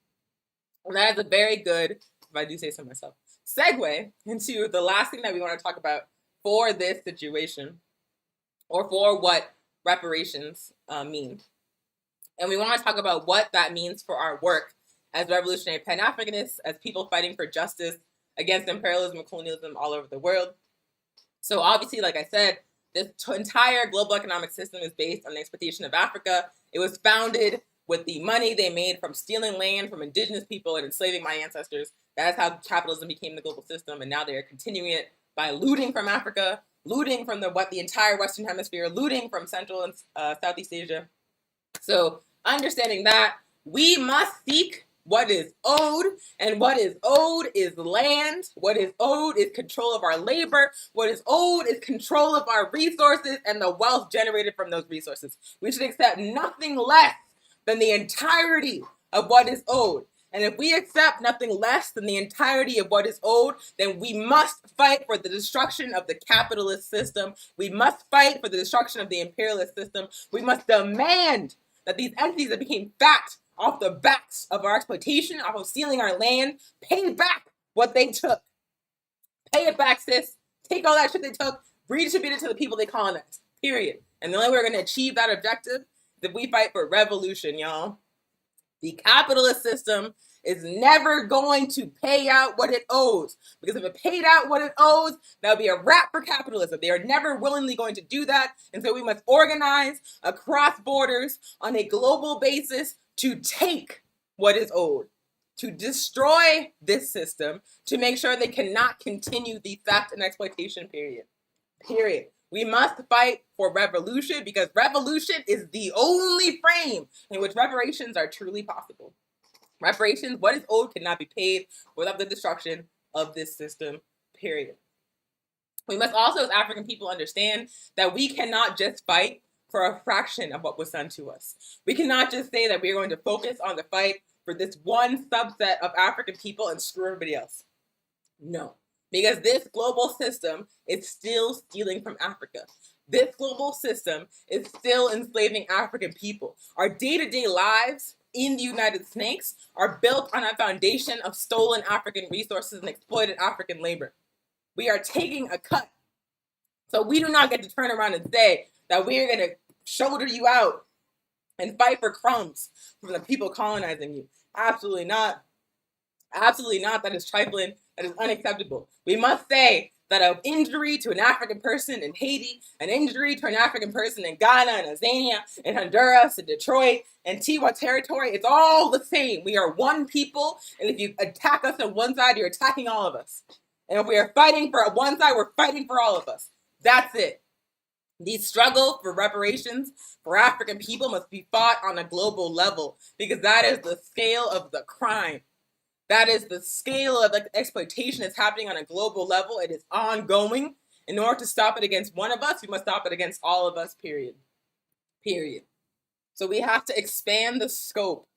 F: And that is a very good, if I do say so myself, segue into the last thing that we want to talk about for this situation, or for what reparations mean. And we want to talk about what that means for our work as revolutionary Pan-Africanists, as people fighting for justice against imperialism and colonialism all over the world. So obviously, like I said, this entire global economic system is based on the exploitation of Africa. It was founded with the money they made from stealing land from indigenous people and enslaving my ancestors. That's how capitalism became the global system, and now they are continuing it by looting from Africa, looting from the entire Western Hemisphere, looting from Central and Southeast Asia. So understanding that, we must seek what is owed, and what is owed is land. What is owed is control of our labor. What is owed is control of our resources and the wealth generated from those resources. We should accept nothing less than the entirety of what is owed. And if we accept nothing less than the entirety of what is owed, then we must fight for the destruction of the capitalist system. We must fight for the destruction of the imperialist system. We must demand that these entities that became fat off the backs of our exploitation, off of stealing our land, pay back what they took. Pay it back, sis. Take all that shit they took, redistribute it to the people they colonized, period. And the only way we're going to achieve that objective is if we fight for revolution, y'all. The capitalist system is never going to pay out what it owes. Because if it paid out what it owes, that would be a wrap for capitalism. They are never willingly going to do that. And so we must organize across borders on a global basis to take what is owed, to destroy this system, to make sure they cannot continue the theft and exploitation period. Period. We must fight for revolution, because revolution is the only frame in which reparations are truly possible. Reparations, what is owed, cannot be paid without the destruction of this system, period. We must also, as African people, understand that we cannot just fight for a fraction of what was done to us. We cannot just say that we are going to focus on the fight for this one subset of African people and screw everybody else. No. Because this global system is still stealing from Africa. This global system is still enslaving African people. Our day-to-day lives in the United States are built on a foundation of stolen African resources and exploited African labor. We are taking a cut. So we do not get to turn around and say that we're going to shoulder you out and fight for crumbs from the people colonizing you. Absolutely not. Absolutely not. That is trifling. That is unacceptable. We must say that an injury to an African person in Haiti, an injury to an African person in Ghana, and Tanzania, in Honduras, in Detroit, and Tiwa territory, it's all the same. We are one people, and if you attack us on one side, you're attacking all of us. And if we are fighting for one side, we're fighting for all of us. That's it. The struggle for reparations for African people must be fought on a global level, because that is the scale of the crime. That is the scale of the exploitation that's happening on a global level. It is ongoing. In order to stop it against one of us, we must stop it against all of us, period. Period. So we have to expand the scope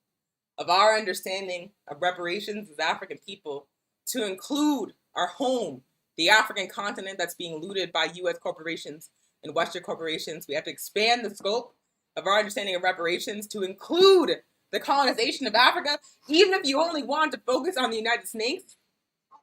F: of our understanding of reparations as African people to include our home, the African continent that's being looted by U.S. corporations and Western corporations. We have to expand the scope of our understanding of reparations to include the colonization of Africa, even if you only want to focus on the United States.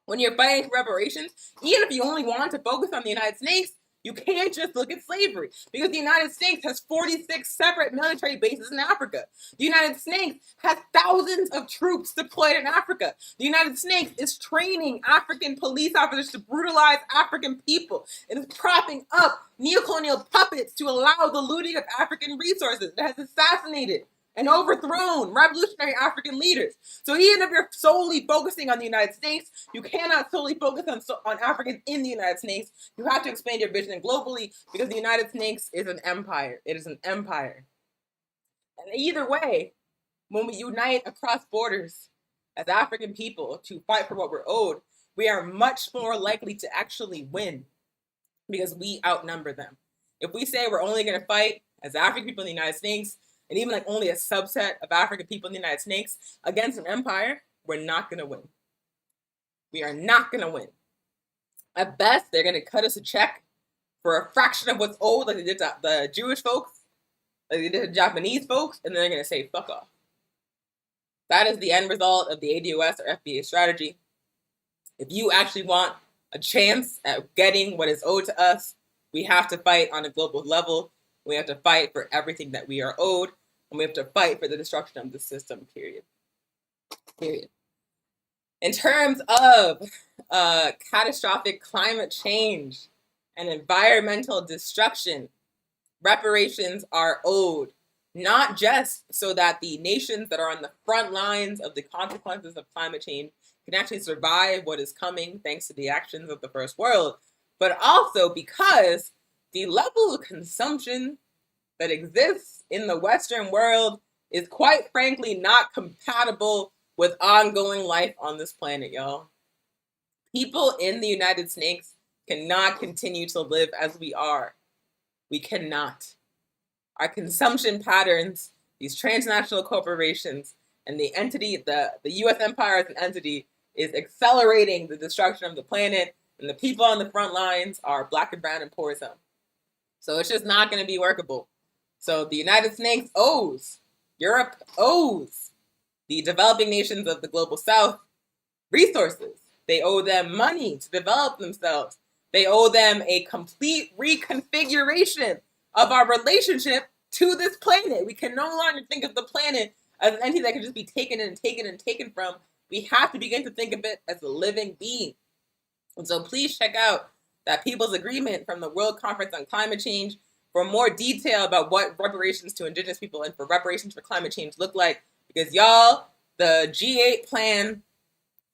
F: When you're fighting for reparations, even if you only want to focus on the United States, you can't just look at slavery, because the United States has 46 separate military bases in Africa. The United States has thousands of troops deployed in Africa. The United States is training African police officers to brutalize African people. It is propping up neocolonial puppets to allow the looting of African resources. It has assassinated and overthrown revolutionary African leaders. So even if you're solely focusing on the United States, you cannot solely focus on Africans in the United States. You have to expand your vision globally, because the United States is an empire. It is an empire. And either way, when we unite across borders as African people to fight for what we're owed, we are much more likely to actually win, because we outnumber them. If we say we're only going to fight as African people in the United States, and even like only a subset of African people in the United States against an empire, we're not going to win. We are not going to win. At best, they're going to cut us a check for a fraction of what's owed, like they did to the Jewish folks, like they did to the Japanese folks, and then they're going to say, fuck off. That is the end result of the ADOS or FBA strategy. If you actually want a chance at getting what is owed to us, we have to fight on a global level. We have to fight for everything that we are owed, and we have to fight for the destruction of the system, period. Period. In terms of catastrophic climate change and environmental destruction, reparations are owed, not just so that the nations that are on the front lines of the consequences of climate change can actually survive what is coming thanks to the actions of the first world, but also because the level of consumption that exists in the Western world is quite frankly not compatible with ongoing life on this planet, y'all. People in the United States cannot continue to live as we are. We cannot. Our consumption patterns, these transnational corporations, and the entity, the U.S. empire as an entity, is accelerating the destruction of the planet, and the people on the front lines are Black and brown and poor as hell. So it's just not going to be workable. So the United States owes, Europe owes the developing nations of the global South resources. They owe them money to develop themselves. They owe them a complete reconfiguration of our relationship to this planet. We can no longer think of the planet as an entity that can just be taken and taken and taken from. We have to begin to think of it as a living being. And so please check out that People's Agreement from the World Conference on Climate Change for more detail about what reparations to Indigenous people and for reparations for climate change look like. Because y'all, the G8 plan,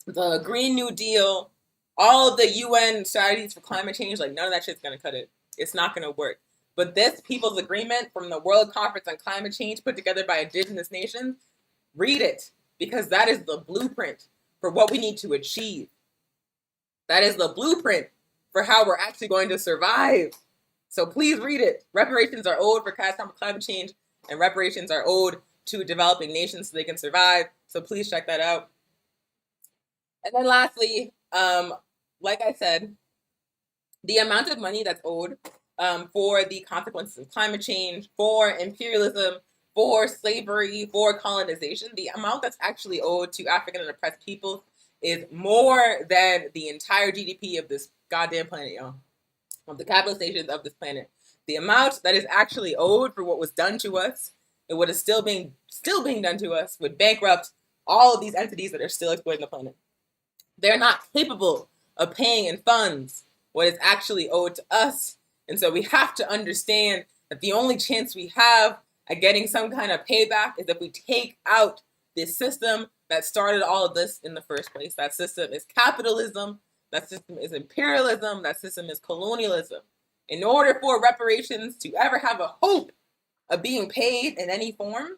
F: the Green New Deal, all of the UN strategies for climate change, like none of that shit's gonna cut it. It's not gonna work. But this People's Agreement from the World Conference on Climate Change put together by Indigenous nations, read it, because that is the blueprint for what we need to achieve. That is the blueprint for how we're actually going to survive. So please read it. Reparations are owed for catastrophic climate change, and reparations are owed to developing nations so they can survive. So please check that out. And then lastly, like I said, the amount of money that's owed for the consequences of climate change, for imperialism, for slavery, for colonization, the amount that's actually owed to African and oppressed peoples is more than the entire GDP of this goddamn planet, y'all. of the capitalist nations of this planet. The amount that is actually owed for what was done to us and what is still being done to us would bankrupt all of these entities that are still exploiting the planet. They're not capable of paying in funds what is actually owed to us. And so we have to understand that the only chance we have at getting some kind of payback is if we take out this system that started all of this in the first place. That system is capitalism. That system is imperialism. That system is colonialism. In order for reparations to ever have a hope of being paid in any form,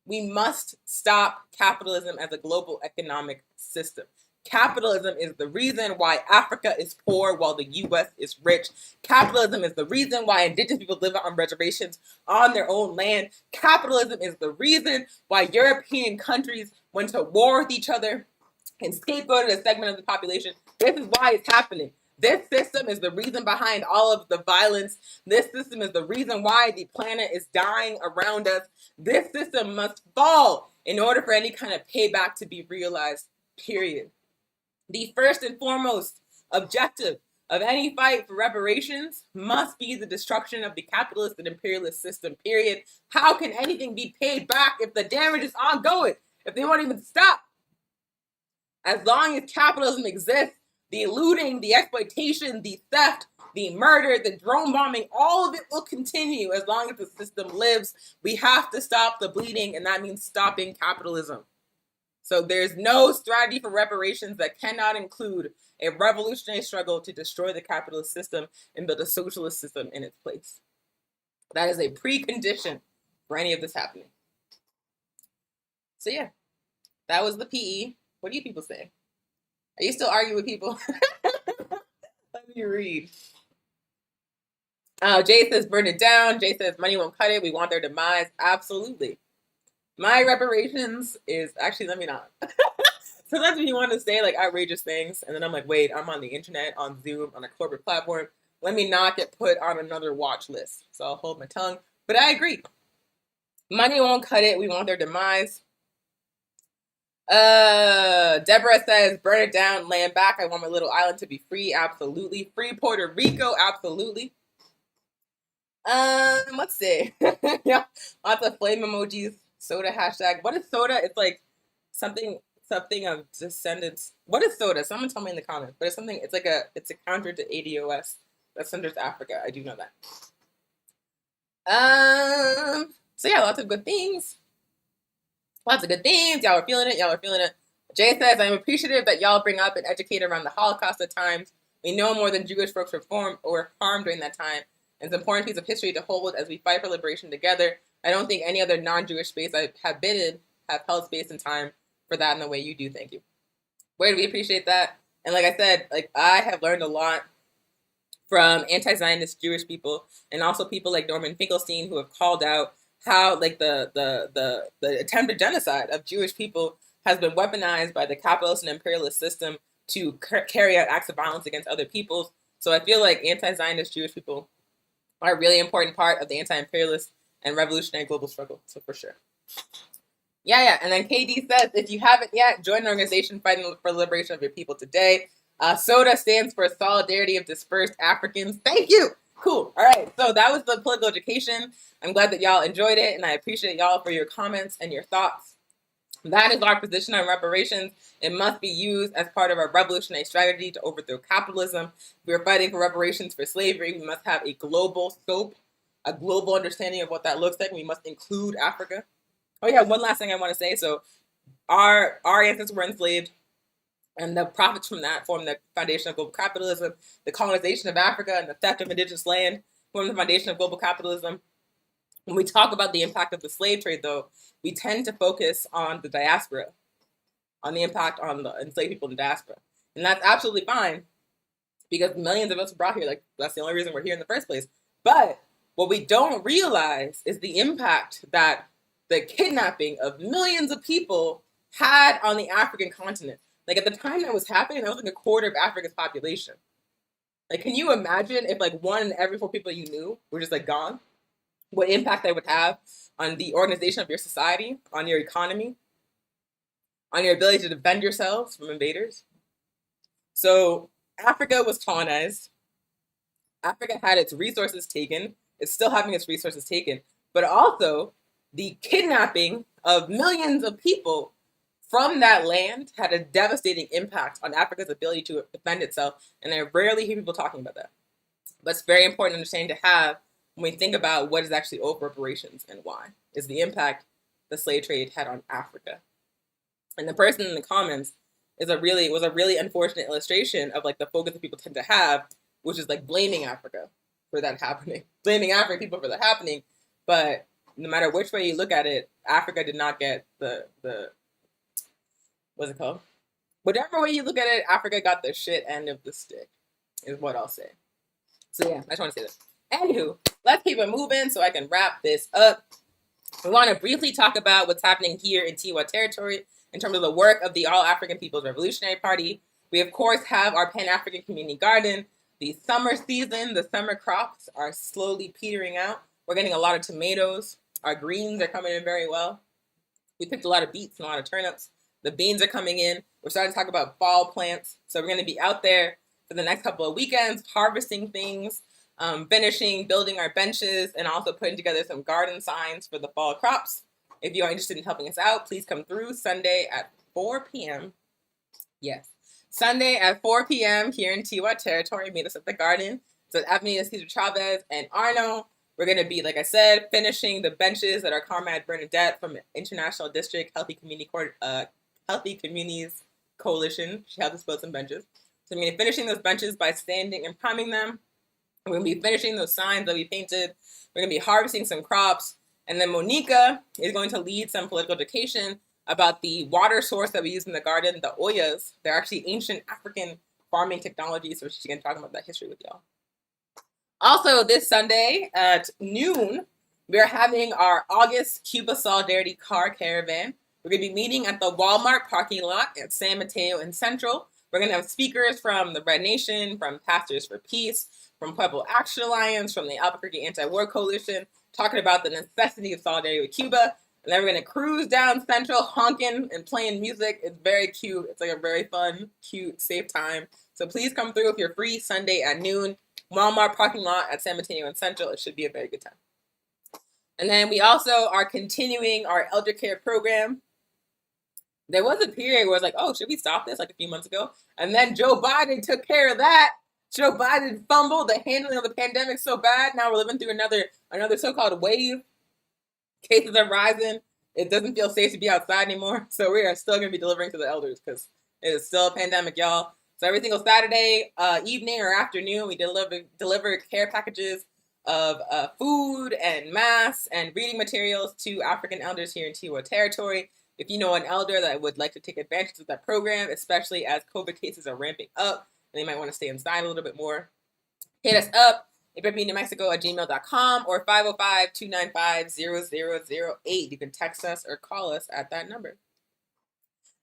F: we must stop capitalism as a global economic system. Capitalism is the reason why Africa is poor while the U.S. is rich. Capitalism is the reason why indigenous people live on reservations on their own land. Capitalism is the reason why European countries went to war with each other and scapegoated a segment of the population. This is why it's happening. This system is the reason behind all of the violence. This system is the reason why the planet is dying around us. This system must fall in order for any kind of payback to be realized, period. The first and foremost objective of any fight for reparations must be the destruction of the capitalist and imperialist system, period. How can anything be paid back if the damage is ongoing, if they won't even stop? As long as capitalism exists, the looting, the exploitation, the theft, the murder, the drone bombing, all of it will continue as long as the system lives. We have to stop the bleeding, and that means stopping capitalism. So there's no strategy for reparations that cannot include a revolutionary struggle to destroy the capitalist system and build a socialist system in its place. That is a precondition for any of this happening. So yeah, that was the PE. What do you people say? Are you still arguing with people? Let me read. Jay says, burn it down. Jay says, money won't cut it. We want their demise. Absolutely. My reparations is, actually, let me not. Sometimes when you want to say like outrageous things, and then I'm like, wait, I'm on the internet, on Zoom, on a corporate platform. Let me not get put on another watch list. So I'll hold my tongue. But I agree. Money won't cut it. We want their demise. Deborah says, burn it down, land back. I want my little island to be free. Absolutely. Free Puerto Rico. Absolutely. Let's see. Yeah, lots of flame emojis. Soda hashtag. What is soda? It's like something of Descendants. What is soda? Someone tell me in the comments. But it's something. It's a counter to ADOS. That centers Africa. I do know that. So yeah, lots of good things. Lots of good things. Y'all are feeling it. Y'all are feeling it. Jay says, I'm appreciative that y'all bring up and educate around the Holocaust at times. We know more than Jewish folks were harmed during that time. It's an important piece of history to hold as we fight for liberation together. I don't think any other non-Jewish space I have been in have held space and time for that in the way you do. Thank you. Where we appreciate that. And like I said, like I have learned a lot from anti-Zionist Jewish people and also people like Norman Finkelstein who have called out how like the attempted genocide of Jewish people has been weaponized by the capitalist and imperialist system to carry out acts of violence against other peoples. So I feel like anti-Zionist Jewish people are a really important part of the anti-imperialist and revolutionary global struggle. So for sure. Yeah. And then KD says, if you haven't yet, join an organization fighting for the liberation of your people today. SODA stands for Solidarity of Dispersed Africans. Thank you. Cool. All right. So that was the political education. I'm glad that y'all enjoyed it, and I appreciate y'all for your comments and your thoughts. That is our position on reparations. It must be used as part of our revolutionary strategy to overthrow capitalism. We are fighting for reparations for slavery. We must have a global scope, a global understanding of what that looks like. We must include Africa. Oh yeah, one last thing I want to say. So our ancestors were enslaved, and the profits from that form the foundation of global capitalism. The colonization of Africa and the theft of indigenous land form the foundation of global capitalism. When we talk about the impact of the slave trade, though, we tend to focus on the diaspora, on the impact on the enslaved people in the diaspora. And that's absolutely fine because millions of us were brought here. Like, that's the only reason we're here in the first place. But what we don't realize is the impact that the kidnapping of millions of people had on the African continent. Like, at the time that was happening, that was like a quarter of Africa's population. Like, can you imagine if like 1 in every 4 people you knew were just like gone? What impact that would have on the organization of your society, on your economy, on your ability to defend yourselves from invaders. So Africa was colonized. Africa had its resources taken. It's still having its resources taken, but also the kidnapping of millions of people from that land had a devastating impact on Africa's ability to defend itself, and I rarely hear people talking about that. But it's very important understanding to have when we think about what is actually owed reparations and why, is the impact the slave trade had on Africa. And the person in the comments was a really unfortunate illustration of like the focus that people tend to have, which is like blaming Africa for that happening, blaming African people for that happening. But no matter which way you look at it, Africa did not get the what's it called? Whatever way you look at it, Africa got the shit end of the stick, is what I'll say. So yeah, I just want to say this. Anywho, let's keep it moving so I can wrap this up. We want to briefly talk about what's happening here in Tiwa territory in terms of the work of the All-African People's Revolutionary Party. We, of course, have our Pan-African Community Garden. The summer season, the summer crops are slowly petering out. We're getting a lot of tomatoes. Our greens are coming in very well. We picked a lot of beets and a lot of turnips. The beans are coming in. We're starting to talk about fall plants. So we're going to be out there for the next couple of weekends, harvesting things, finishing, building our benches, and also putting together some garden signs for the fall crops. If you are interested in helping us out, please come through Sunday at 4 p.m. Yes, Sunday at 4 p.m. here in Tiwa territory. Meet us at the garden. So at Avenida Cesar Chavez and Arno. We're going to be, like I said, finishing the benches at our Comrade Bernadette from International District Healthy Communities Coalition. She helped us build some benches. So I'm going to be finishing those benches by sanding and priming them. We're going to be finishing those signs that we painted. We're going to be harvesting some crops. And then Monica is going to lead some political education about the water source that we use in the garden, the oyas. They're actually ancient African farming technologies, so she's going to talk about that history with y'all. Also, this Sunday at noon, we're having our August Cuba Solidarity Car Caravan. We're going to be meeting at the Walmart parking lot at San Mateo and Central. We're going to have speakers from the Red Nation, from Pastors for Peace, from Pueblo Action Alliance, from the Albuquerque Anti-War Coalition, talking about the necessity of solidarity with Cuba. And then we're going to cruise down Central, honking and playing music. It's very cute. It's like a very fun, cute, safe time. So please come through if you're free Sunday at noon. Walmart parking lot at San Mateo and Central. It should be a very good time. And then we also are continuing our elder care program. There was a period where I was like, oh, should we stop this like a few months ago? And then Joe Biden took care of that. Joe Biden fumbled the handling of the pandemic so bad. Now we're living through another so-called wave. Cases are rising. It doesn't feel safe to be outside anymore. So we are still going to be delivering to the elders because it is still a pandemic, y'all. So every single Saturday evening or afternoon, we deliver care packages of food and masks and reading materials to African elders here in Tiwa territory. If you know an elder that would like to take advantage of that program, especially as COVID cases are ramping up and they might want to stay inside a little bit more, hit us up, APRPNewMexico@gmail.com or 505-295-0008. You can text us or call us at that number.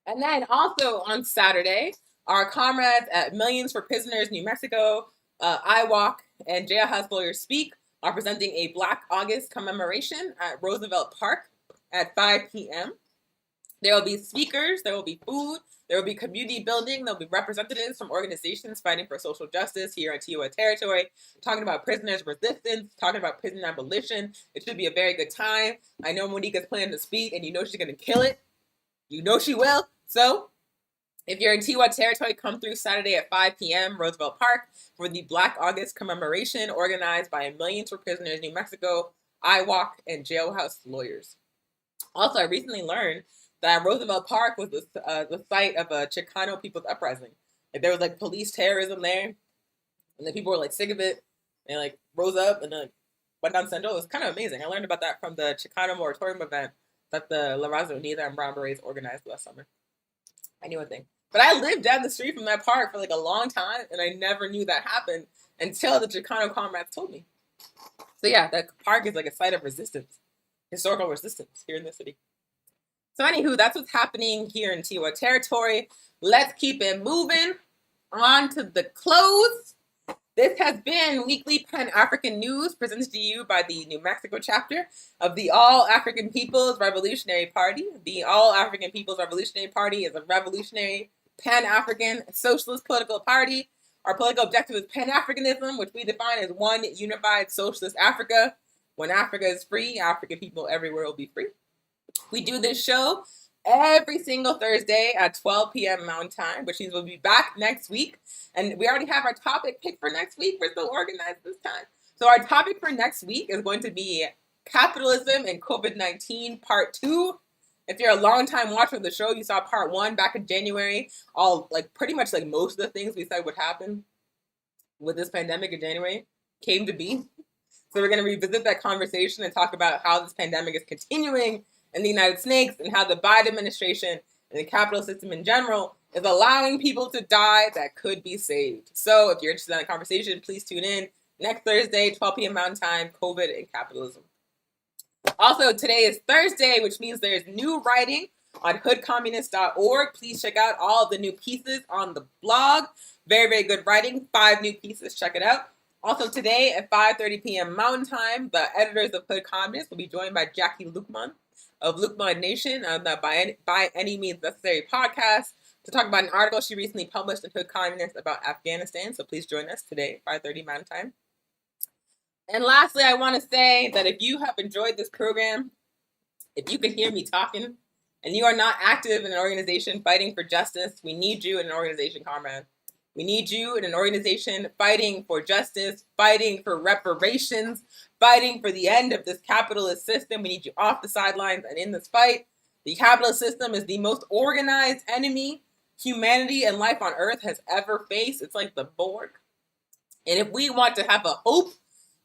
F: And then also on Saturday, our comrades at Millions for Prisoners New Mexico, IWalk, and Jailhouse Lawyers Speak are presenting a Black August commemoration at Roosevelt Park at 5 p.m. There will be speakers, there will be food, there will be community building, there will be representatives from organizations fighting for social justice here in Tiwa territory, talking about prisoners' resistance, talking about prison abolition. It should be a very good time. I know Monica's planning to speak, and you know she's going to kill it. You know she will. So if you're in Tiwa territory, come through Saturday at 5 p.m. Roosevelt Park for the Black August commemoration organized by Millions for Prisoners New Mexico, IWalk, and Jailhouse Lawyers. Also, I recently learned that Roosevelt Park was the site of a Chicano people's uprising. Like there was like police terrorism there, and then people were like sick of it, and like rose up and then went down Central. It was kind of amazing. I learned about that from the Chicano moratorium event that the La Raza Unida and Brown Berets organized last summer. I knew a thing. But I lived down the street from that park for like a long time, and I never knew that happened until the Chicano comrades told me. So yeah, that park is like a site of resistance, historical resistance here in the city. So anywho, that's what's happening here in Tiwa territory. Let's keep it moving on to the close. This has been Weekly Pan-African News presented to you by the New Mexico chapter of the All-African People's Revolutionary Party. The All-African People's Revolutionary Party is a revolutionary Pan-African socialist political party. Our political objective is Pan-Africanism, which we define as one unified socialist Africa. When Africa is free, African people everywhere will be free. We do this show every single Thursday at 12 p.m. Mountain Time, which means we'll be back next week. And we already have our topic picked for next week. We're so organized this time. So our topic for next week is going to be Capitalism and COVID-19 Part 2. If you're a long-time watcher of the show, you saw Part 1 back in January. Pretty much most of the things we said would happen with this pandemic in January came to be. So we're going to revisit that conversation and talk about how this pandemic is continuing in the United States and how the Biden administration and the capitalist system in general is allowing people to die that could be saved. So if you're interested in that conversation, please tune in next Thursday, 12 p.m. Mountain Time, COVID and Capitalism. Also, today is Thursday, which means there's new writing on hoodcommunist.org. Please check out all of the new pieces on the blog. Very, very good writing. 5 new pieces. Check it out. Also today at 5:30 p.m. Mountain Time, the editors of Hood Communist will be joined by Jackie Lukman of Lukman Nation on the By Any Means Necessary podcast to talk about an article she recently published in Hood Communist about Afghanistan. So please join us today, 5:30 Mountain Time. And lastly, I want to say that if you have enjoyed this program, if you can hear me talking, and you are not active in an organization fighting for justice, we need you in an organization, comrade. We need you in an organization fighting for justice, fighting for reparations, fighting for the end of this capitalist system. We need you off the sidelines and in this fight. The capitalist system is the most organized enemy humanity and life on earth has ever faced. It's like the Borg. And if we want to have a hope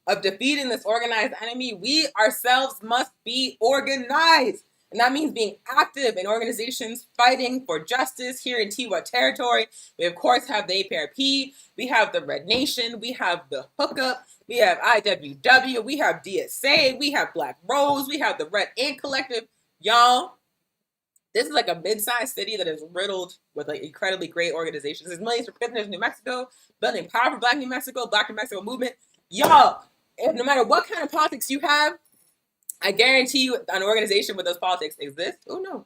F: of defeating this organized enemy, we ourselves must be organized. And that means being active in organizations fighting for justice here in Tiwa territory. We, of course, have the APRP. We have the Red Nation. We have the Hookup. We have IWW. We have DSA. We have Black Rose. We have the Red Ink Collective. Y'all, this is like a mid-sized city that is riddled with incredibly great organizations. There's Millions for Prisoners in New Mexico, Building Power for Black New Mexico, Black New Mexico Movement. Y'all, no matter what kind of politics you have, I guarantee you an organization with those politics exists. Oh, no.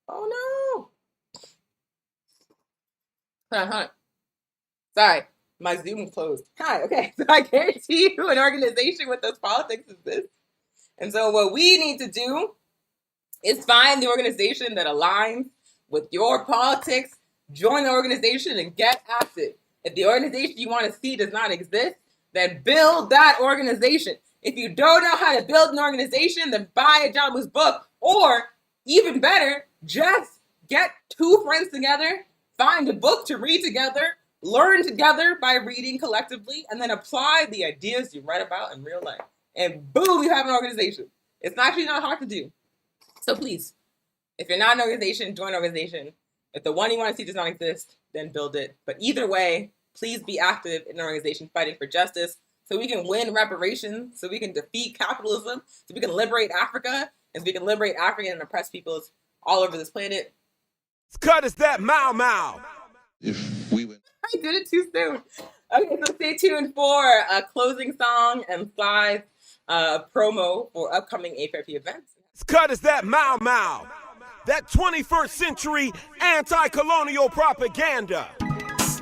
F: Oh, no. Hold on. Sorry. My Zoom closed. Hi. Okay. So I guarantee you an organization with those politics exists. And so what we need to do is find the organization that aligns with your politics, join the organization, and get active. If the organization you want to see does not exist, then build that organization. If you don't know how to build an organization, then buy a John Lewis book. Or, even better, just get 2 friends together, find a book to read together, learn together by reading collectively, and then apply the ideas you read about in real life. And boom, you have an organization. It's actually not hard to do. So please, if you're not an organization, join an organization. If the one you want to see does not exist, then build it. But either way, please be active in an organization fighting for justice, so we can win reparations, so we can defeat capitalism, so we can liberate Africa, and so we can liberate African and oppressed peoples all over this planet.
A: Cut is that Mau Mau.
B: If we were...
F: I did it too soon. Okay, so stay tuned for a closing song and slides promo for upcoming APRP events.
A: Cut is that Mau Mau. That 21st century anti-colonial propaganda.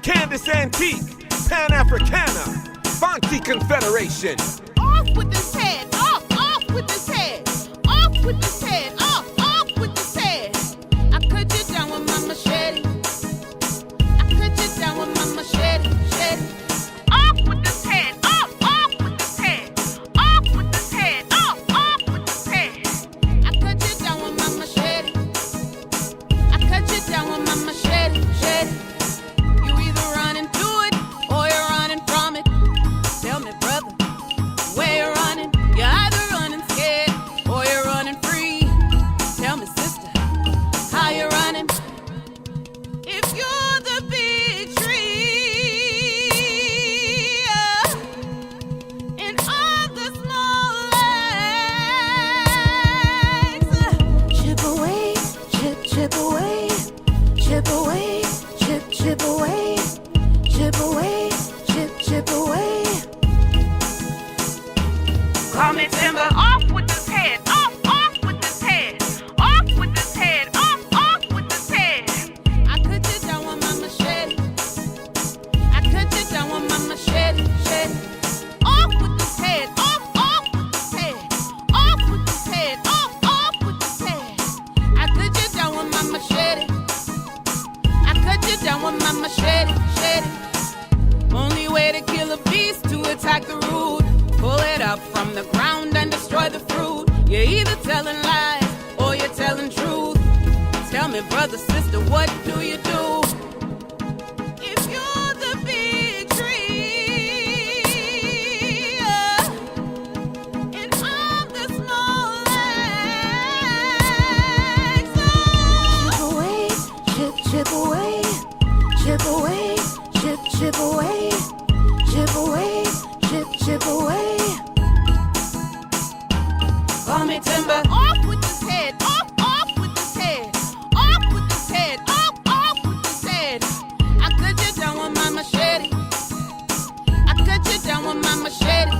A: Candace Antique, Pan-Africana. Fonte Confederation.
H: Off with this head, off with this head, off with this head, off with this head. I cut you down with my machete. I cut you down with my machete. Off with this head, off with this head, off with this head, off with this head. I cut you down with my machete. I cut you down with my machete. You either run into it or you're running from it. Tell me, brother, where you're running? You're either running scared or you're running free. Tell me, sister, how you running? If you're the big tree and all the small legs, chip away, chip away, chip away, chip away, chip away, chip away. Call me timber. Off with this head, off with this head, off with this head, off with this head. I cut you down with my machete. I cut you the ground and destroy the fruit. You're either telling lies or you're telling truth. Tell me, brother, sister, what do you do? If you're the big tree, and I'm the small axe, chip away, chip away, chip away, chip, chip away, chip away, chip away. Call me timber. Off with this head, off with this head, off with this head, off with this head. I cut you down with my machete. I cut you down with my machete.